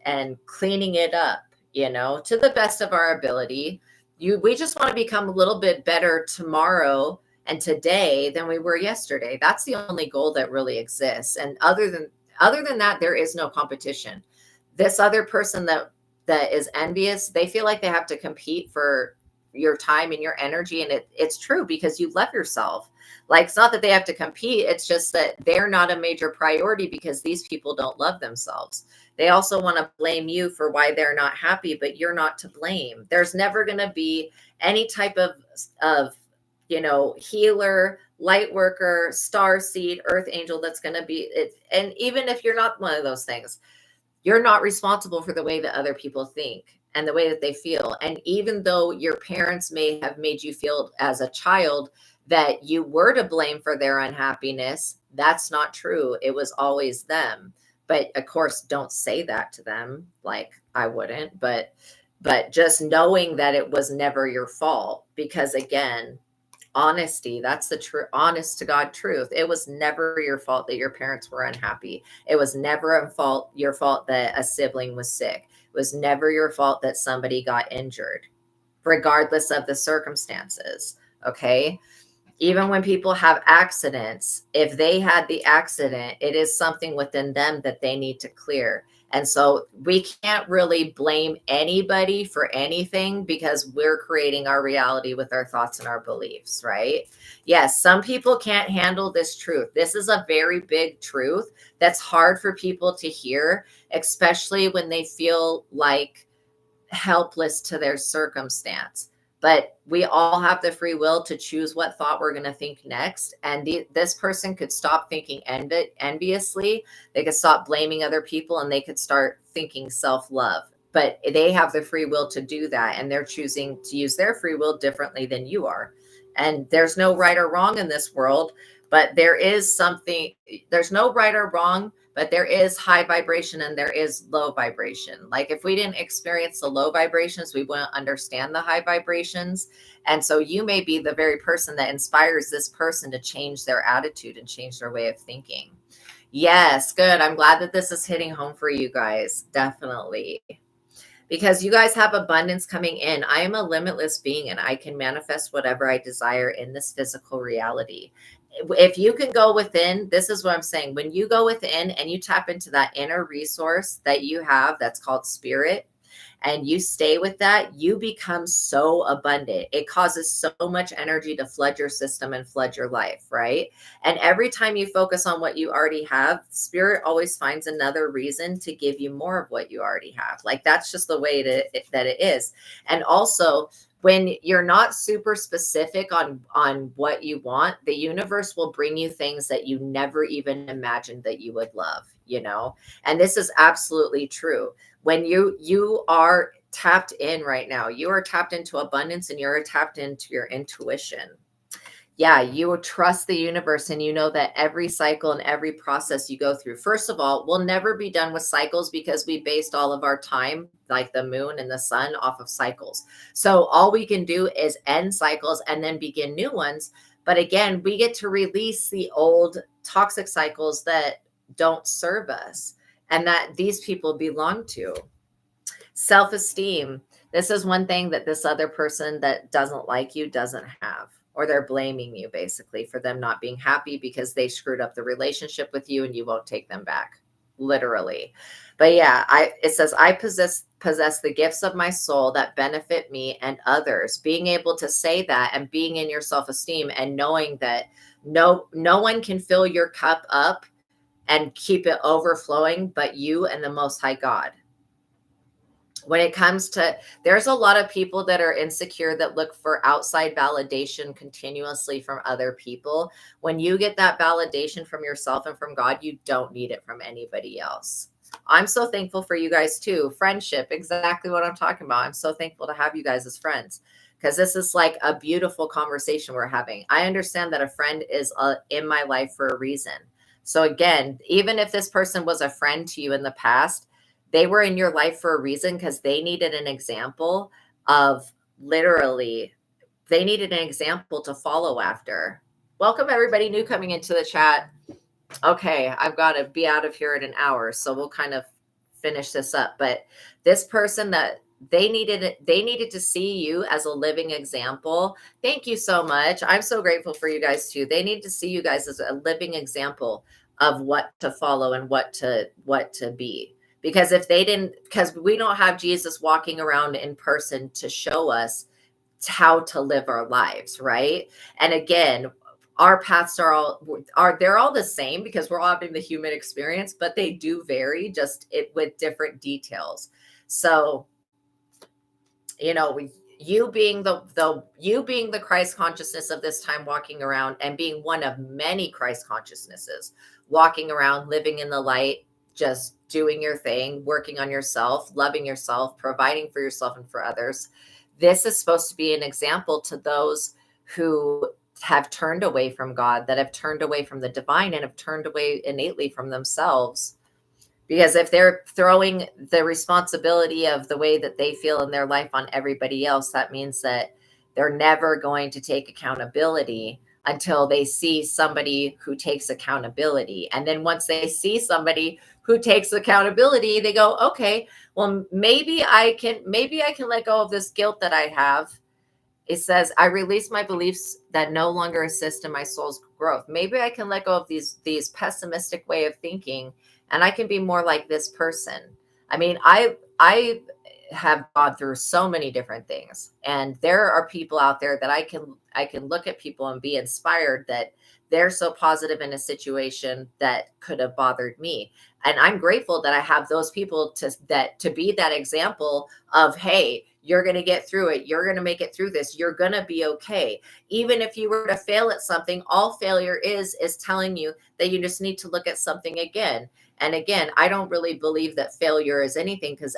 and cleaning it up, to the best of our ability. We just want to become a little bit better tomorrow and today than we were yesterday. That's the only goal that really exists. And other than other than that, there is no competition. This other person that is envious, they feel like they have to compete for your time and your energy. And it's true, because you love yourself. Like, it's not that they have to compete. It's just that they're not a major priority because these people don't love themselves. They also want to blame you for why they're not happy, but you're not to blame. There's never going to be any type of, healer, light worker, star seed, earth angel that's going to be it. And even if you're not one of those things, you're not responsible for the way that other people think and the way that they feel. And even though your parents may have made you feel as a child that you were to blame for their unhappiness, that's not true. It was always them. But of course, don't say that to them. Like, I wouldn't, but just knowing that it was never your fault, because again, honesty, that's the true, honest to God truth. It was never your fault that your parents were unhappy. It was never your fault that a sibling was sick. It was never your fault that somebody got injured, regardless of the circumstances. Okay. Even when people have accidents, if they had the accident, it is something within them that they need to clear. And so we can't really blame anybody for anything, because we're creating our reality with our thoughts and our beliefs, right? Yes, some people can't handle this truth. This is a very big truth that's hard for people to hear, especially when they feel like helpless to their circumstance. But we all have the free will to choose what thought we're going to think next. And this person could stop thinking enviously. They could stop blaming other people, and they could start thinking self-love. But they have the free will to do that. And they're choosing to use their free will differently than you are. And there's no right or wrong in this world, but there's no right or wrong, but there is high vibration and there is low vibration. Like, if we didn't experience the low vibrations, we wouldn't understand the high vibrations. And so you may be the very person that inspires this person to change their attitude and change their way of thinking. Yes, good. I'm glad that this is hitting home for you guys. Definitely. Because you guys have abundance coming in. I am a limitless being, and I can manifest whatever I desire in this physical reality. If you can go within, this is what I'm saying. When you go within and you tap into that inner resource that you have, that's called spirit, and you stay with that, you become so abundant. It causes so much energy to flood your system and flood your life, right? And every time you focus on what you already have, spirit always finds another reason to give you more of what you already have. Like, that's just the way that it is. And also, when you're not super specific on what you want, the universe will bring you things that you never even imagined that you would love, and this is absolutely true. When you are tapped in right now, you are tapped into abundance, and you're tapped into your intuition. Yeah, you will trust the universe, and you know that every cycle and every process you go through, first of all, we'll never be done with cycles, because we based all of our time, like the moon and the sun, off of cycles. So all we can do is end cycles and then begin new ones. But again, we get to release the old toxic cycles that don't serve us and that these people belong to. Self-esteem. This is one thing that this other person that doesn't like you doesn't have, or they're blaming you basically for them not being happy because they screwed up the relationship with you and you won't take them back, literally. But yeah, it says, I possess the gifts of my soul that benefit me and others. Being able to say that and being in your self-esteem and knowing that no one can fill your cup up and keep it overflowing but you and the Most High God. When it comes to, there's a lot of people that are insecure that look for outside validation continuously from other people. When you get that validation from yourself and from God, you don't need it from anybody else. I'm so thankful for you guys too. Friendship, exactly what I'm talking about. I'm so thankful to have you guys as friends, because this is like a beautiful conversation we're having. I understand that a friend is in my life for a reason. So again, even if this person was a friend to you in the past, they were in your life for a reason, because they needed an example of, literally, they needed an example to follow after. Welcome everybody new coming into the chat. Okay, I've got to be out of here in an hour, so we'll kind of finish this up. But this person, that they needed to see you as a living example. Thank you so much. I'm so grateful for you guys too. They need to see you guys as a living example. of what to follow and what to be. Because if they didn't, because we don't have Jesus walking around in person to show us how to live our lives, right? And again, our paths they're all the same because we're all having the human experience, but they do vary just with different details. So, you know, you being the Christ consciousness of this time, walking around and being one of many Christ consciousnesses, walking around, living in the light, just doing your thing, working on yourself, loving yourself, providing for yourself and for others. This is supposed to be an example to those who have turned away from God, that have turned away from the divine, and have turned away innately from themselves. Because if they're throwing the responsibility of the way that they feel in their life on everybody else, that means that they're never going to take accountability until they see somebody who takes accountability. And then once they see somebody who takes accountability, they go, okay, well, maybe I can let go of this guilt that I have. It says, I release my beliefs that no longer assist in my soul's growth. Maybe I can let go of these pessimistic way of thinking, and I can be more like this person. I mean, I have gone through so many different things, and there are people out there that I can look at people and be inspired that they're so positive in a situation that could have bothered me. And I'm grateful that I have those people to be that example of, hey, you're going to get through it. You're going to make it through this. You're going to be okay. Even if you were to fail at something, all failure is telling you that you just need to look at something again. And again, I don't really believe that failure is anything, because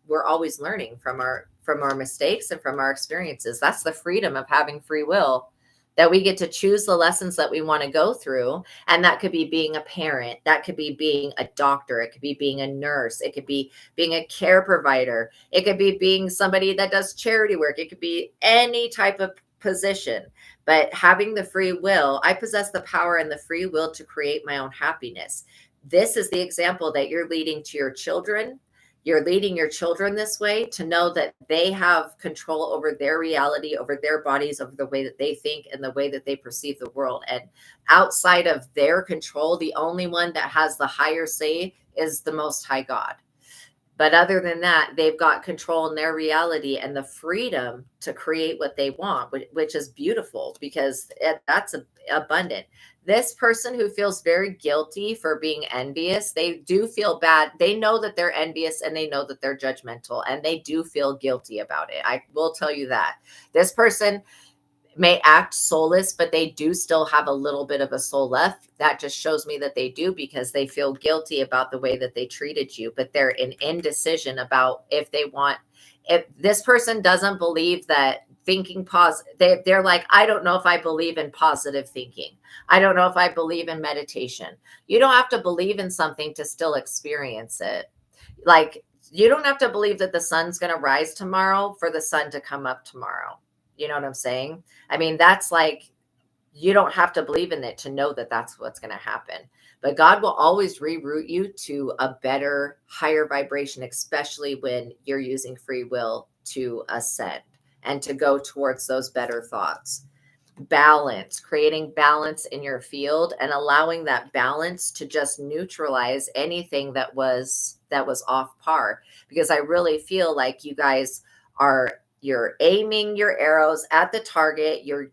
we're always learning from our mistakes and from our experiences. That's the freedom of having free will, that we get to choose the lessons that we want to go through. And that could be being a parent, that could be being a doctor, it could be being a nurse, it could be being a care provider, it could be being somebody that does charity work, it could be any type of position. But having the free will, I possess the power and the free will to create my own happiness. This is the example that you're leading to your children. You're leading your children this way, to know that they have control over their reality, over their bodies, over the way that they think and the way that they perceive the world. And outside of their control, the only one that has the higher say is the Most High God. But other than that, they've got control in their reality and the freedom to create what they want, which is beautiful, because that's abundant. This person who feels very guilty for being envious, they do feel bad. They know that they're envious, and they know that they're judgmental, and they do feel guilty about it. I will tell you that. This person may act soulless, but they do still have a little bit of a soul left. That just shows me that they do, because they feel guilty about the way that they treated you, but they're in indecision about if this person doesn't believe that thinking positive, they're like, I don't know if I believe in positive thinking. I don't know if I believe in meditation. You don't have to believe in something to still experience it. Like, you don't have to believe that the sun's going to rise tomorrow for the sun to come up tomorrow. You know what I'm saying? I mean, that's like, you don't have to believe in it to know that that's what's going to happen. But God will always reroute you to a better, higher vibration, especially when you're using free will to ascend and to go towards those better thoughts. Balance, creating balance in your field, and allowing that balance to just neutralize anything that was off par. Because I really feel like you guys you're aiming your arrows at the target, you're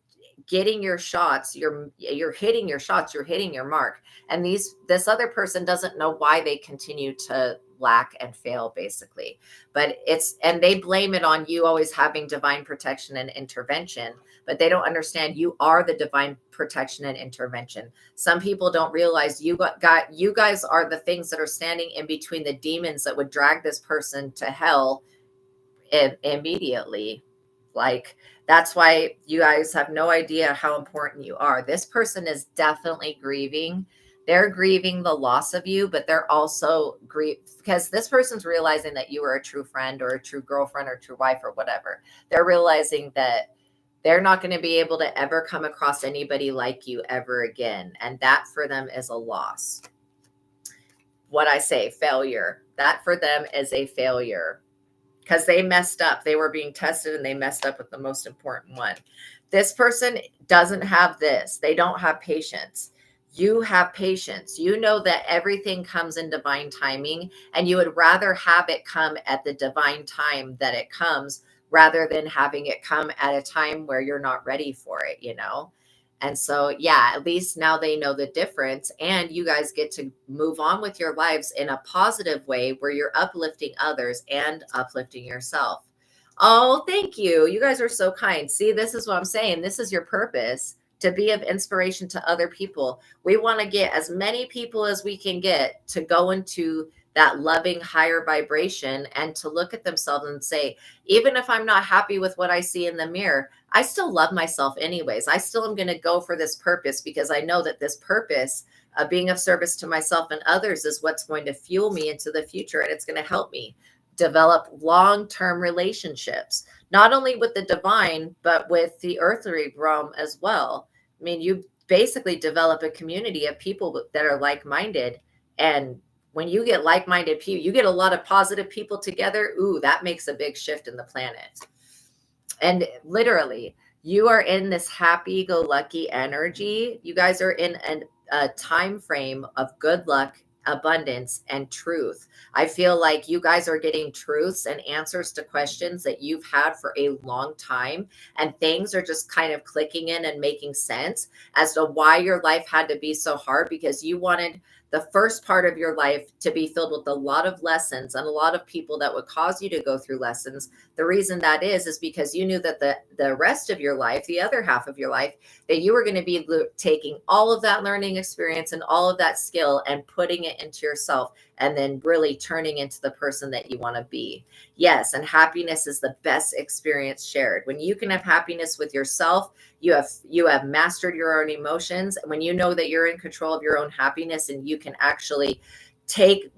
getting your shots, you're hitting your shots, you're hitting your mark. And this other person doesn't know why they continue to lack and fail, basically. But and they blame it on you always having divine protection and intervention, but they don't understand you are the divine protection and intervention. Some people don't realize you guys are the things that are standing in between the demons that would drag this person to hell immediately. Like, that's why you guys have no idea how important you are. This person is definitely grieving. They're grieving the loss of you, but they're also because this person's realizing that you are a true friend or a true girlfriend or true wife or whatever. They're realizing that they're not going to be able to ever come across anybody like you ever again. And that for them is a loss. What I say, failure. That for them is a failure, because they messed up. They were being tested and they messed up with the most important one. This person doesn't have this. They don't have patience. You have patience. You know that everything comes in divine timing, and you would rather have it come at the divine time that it comes rather than having it come at a time where you're not ready for it, you know? And so, yeah, at least now they know the difference, and you guys get to move on with your lives in a positive way where you're uplifting others and uplifting yourself. Oh, thank you. You guys are so kind. See, this is what I'm saying. This is your purpose, to be of inspiration to other people. We want to get as many people as we can get to go into that loving higher vibration and to look at themselves and say, even if I'm not happy with what I see in the mirror, I still love myself anyways. I still am going to go for this purpose because I know that this purpose of being of service to myself and others is what's going to fuel me into the future, and it's going to help me develop long-term relationships, not only with the divine, but with the earthly realm as well. I mean, you basically develop a community of people that are like-minded. And when you get like-minded people, you get a lot of positive people together. Ooh, that makes a big shift in the planet. And literally, you are in this happy-go-lucky energy. You guys are in a time frame of good luck, abundance, and truth. I feel like you guys are getting truths and answers to questions that you've had for a long time, and things are just kind of clicking in and making sense as to why your life had to be so hard, because you wanted the first part of your life to be filled with a lot of lessons and a lot of people that would cause you to go through lessons. The reason that is because you knew that the rest of your life, the other half of your life, that you were going to be taking all of that learning experience and all of that skill and putting it into yourself, and then really turning into the person that you want to be. Yes, and happiness is the best experience shared. When you can have happiness with yourself, you have mastered your own emotions. When you know that you're in control of your own happiness, and you can actually take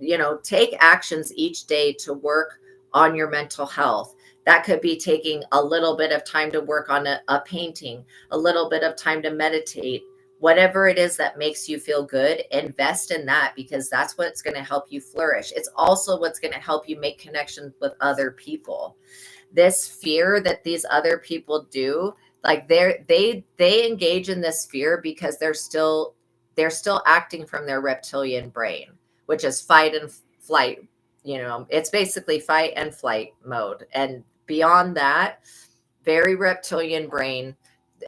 actions each day to work on your mental health. That could be taking a little bit of time to work on a painting, a little bit of time to meditate, whatever it is that makes you feel good. Invest in that, because that's what's going to help you flourish. It's also what's going to help you make connections with other people. This fear that these other people do, like they engage in this fear because they're still acting from their reptilian brain, which is fight and flight. It's basically fight and flight mode. And beyond that, very reptilian brain.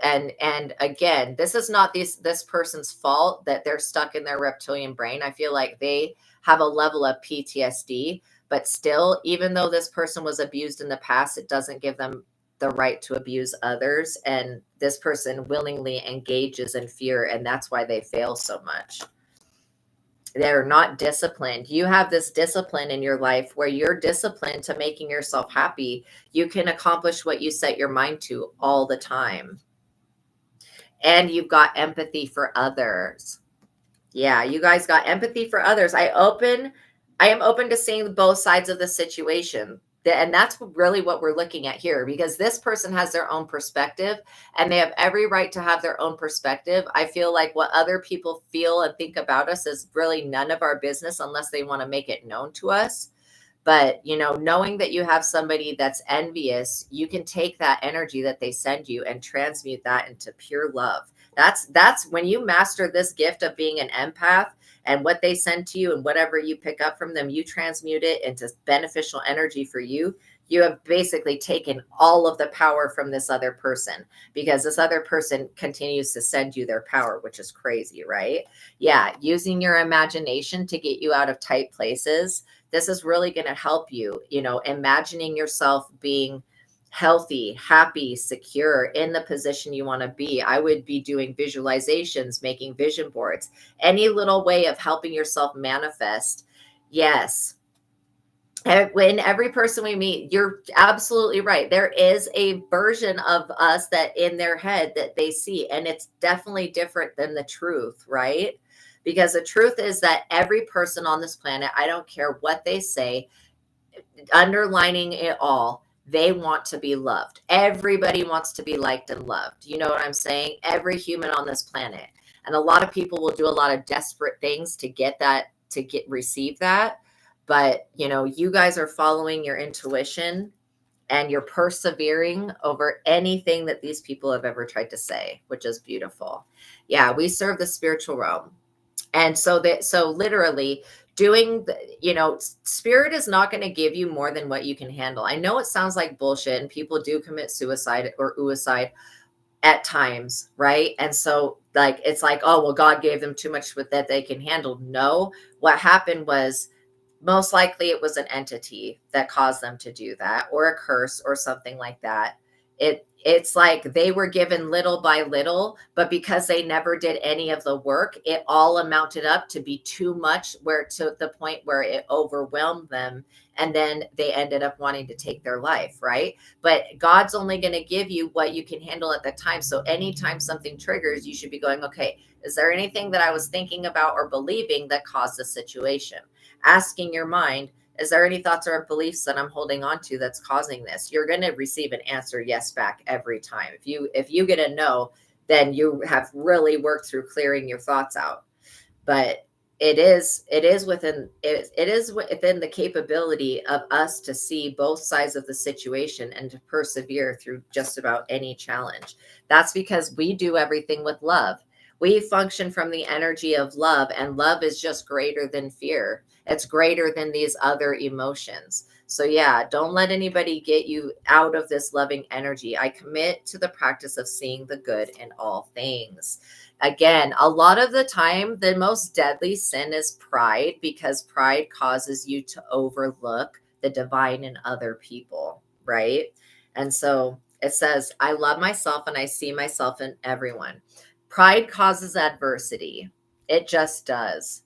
And again, this is not this person's fault that they're stuck in their reptilian brain. I feel like they have a level of PTSD, but still, even though this person was abused in the past, it doesn't give them the right to abuse others. And this person willingly engages in fear, and that's why they fail so much. They're not disciplined. You have this discipline in your life where you're disciplined to making yourself happy. You can accomplish what you set your mind to all the time. And you've got empathy for others. Yeah, you guys got empathy for others. I am open to seeing both sides of the situation. And that's really what we're looking at here, because this person has their own perspective, and they have every right to have their own perspective. I feel like what other people feel and think about us is really none of our business unless they want to make it known to us. But, knowing that you have somebody that's envious, you can take that energy that they send you and transmute that into pure love. That's when you master this gift of being an empath, and what they send to you and whatever you pick up from them, you transmute it into beneficial energy for you. You have basically taken all of the power from this other person, because this other person continues to send you their power, which is crazy, right? Yeah, using your imagination to get you out of tight places. This is really going to help you, imagining yourself being healthy, happy, secure in the position you want to be. I would be doing visualizations, making vision boards, any little way of helping yourself manifest. Yes. When every person we meet, you're absolutely right. There is a version of us that in their head that they see, and it's definitely different than the truth, right? Because the truth is that every person on this planet, I don't care what they say, underlining it all, they want to be loved. Everybody wants to be liked and loved. You know what I'm saying? Every human on this planet. And a lot of people will do a lot of desperate things to receive that. But, you guys are following your intuition, and you're persevering over anything that these people have ever tried to say, which is beautiful. Yeah, we serve the spiritual realm. And so literally doing spirit is not going to give you more than what you can handle. I know it sounds like bullshit, and people do commit suicide or suicide at times, right? And so like it's like, oh well, God gave them too much with that they can handle. No, what happened was most likely it was an entity that caused them to do that, or a curse or something like that. It's like they were given little by little, but because they never did any of the work, it all amounted up to be too much, where to the point where it overwhelmed them, and then they ended up wanting to take their life, right? But God's only going to give you what you can handle at the time. So anytime something triggers, you should be going, okay, is there anything that I was thinking about or believing that caused the situation? Asking your mind, is there any thoughts or beliefs that I'm holding on to that's causing this? You're going to receive an answer yes back every time. If you get a no, then you have really worked through clearing your thoughts out. But it is within the capability of us to see both sides of the situation and to persevere through just about any challenge. That's because we do everything with love. We function from the energy of love, and love is just greater than fear. It's greater than these other emotions. So yeah, don't let anybody get you out of this loving energy. I commit to the practice of seeing the good in all things. Again, a lot of the time, the most deadly sin is pride, because pride causes you to overlook the divine in other people, right? And so it says, I love myself and I see myself in everyone. Pride causes adversity. It just does.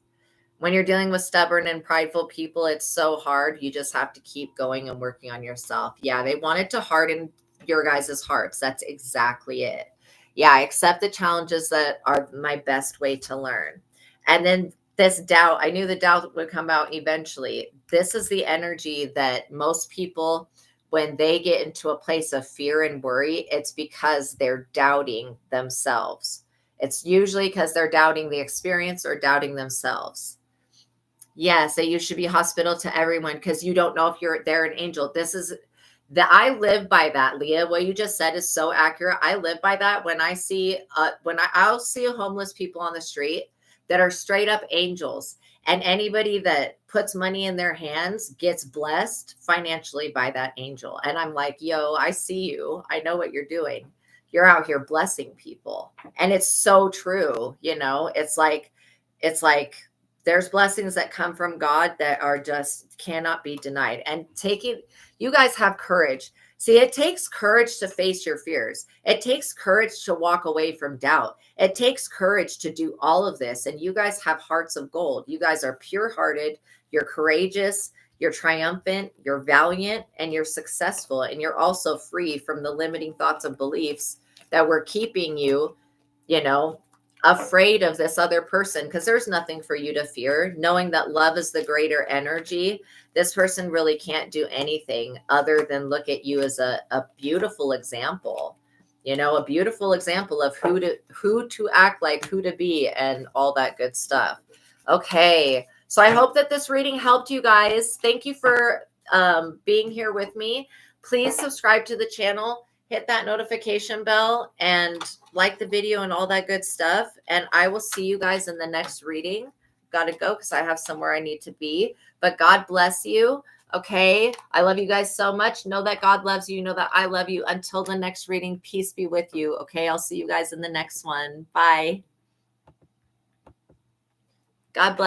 When you're dealing with stubborn and prideful people, it's so hard. You just have to keep going and working on yourself. Yeah, they wanted to harden your guys' hearts. That's exactly it. Yeah, accept the challenges that are my best way to learn. And then this doubt, I knew the doubt would come out eventually. This is the energy that most people, when they get into a place of fear and worry, it's because they're doubting themselves. It's usually because they're doubting the experience or doubting themselves. Yes, that you should be hospitable to everyone because you don't know if they're an angel. This is that I live by that, Leah. What you just said is so accurate. I live by that when I see I'll see homeless people on the street that are straight up angels. And anybody that puts money in their hands gets blessed financially by that angel. And I'm like, yo, I see you. I know what you're doing. You're out here blessing people. And it's so true. It's like there's blessings that come from God that are just cannot be denied. And you guys have courage. See, it takes courage to face your fears. It takes courage to walk away from doubt. It takes courage to do all of this. And you guys have hearts of gold. You guys are pure hearted. You're courageous. You're triumphant. You're valiant, and you're successful. And you're also free from the limiting thoughts and beliefs that were keeping you, afraid of this other person, because there's nothing for you to fear. Knowing that love is the greater energy, this person really can't do anything other than look at you as a beautiful example, a beautiful example of who to act like, who to be, and all that good stuff. Okay, so I hope that this reading helped you guys. Thank you for being here with me. Please subscribe to the channel, hit that notification bell, and like the video and all that good stuff. And I will see you guys in the next reading. Got to go because I have somewhere I need to be. But God bless you. Okay. I love you guys so much. Know that God loves you. Know that I love you. Until the next reading, peace be with you. Okay. I'll see you guys in the next one. Bye. God bless.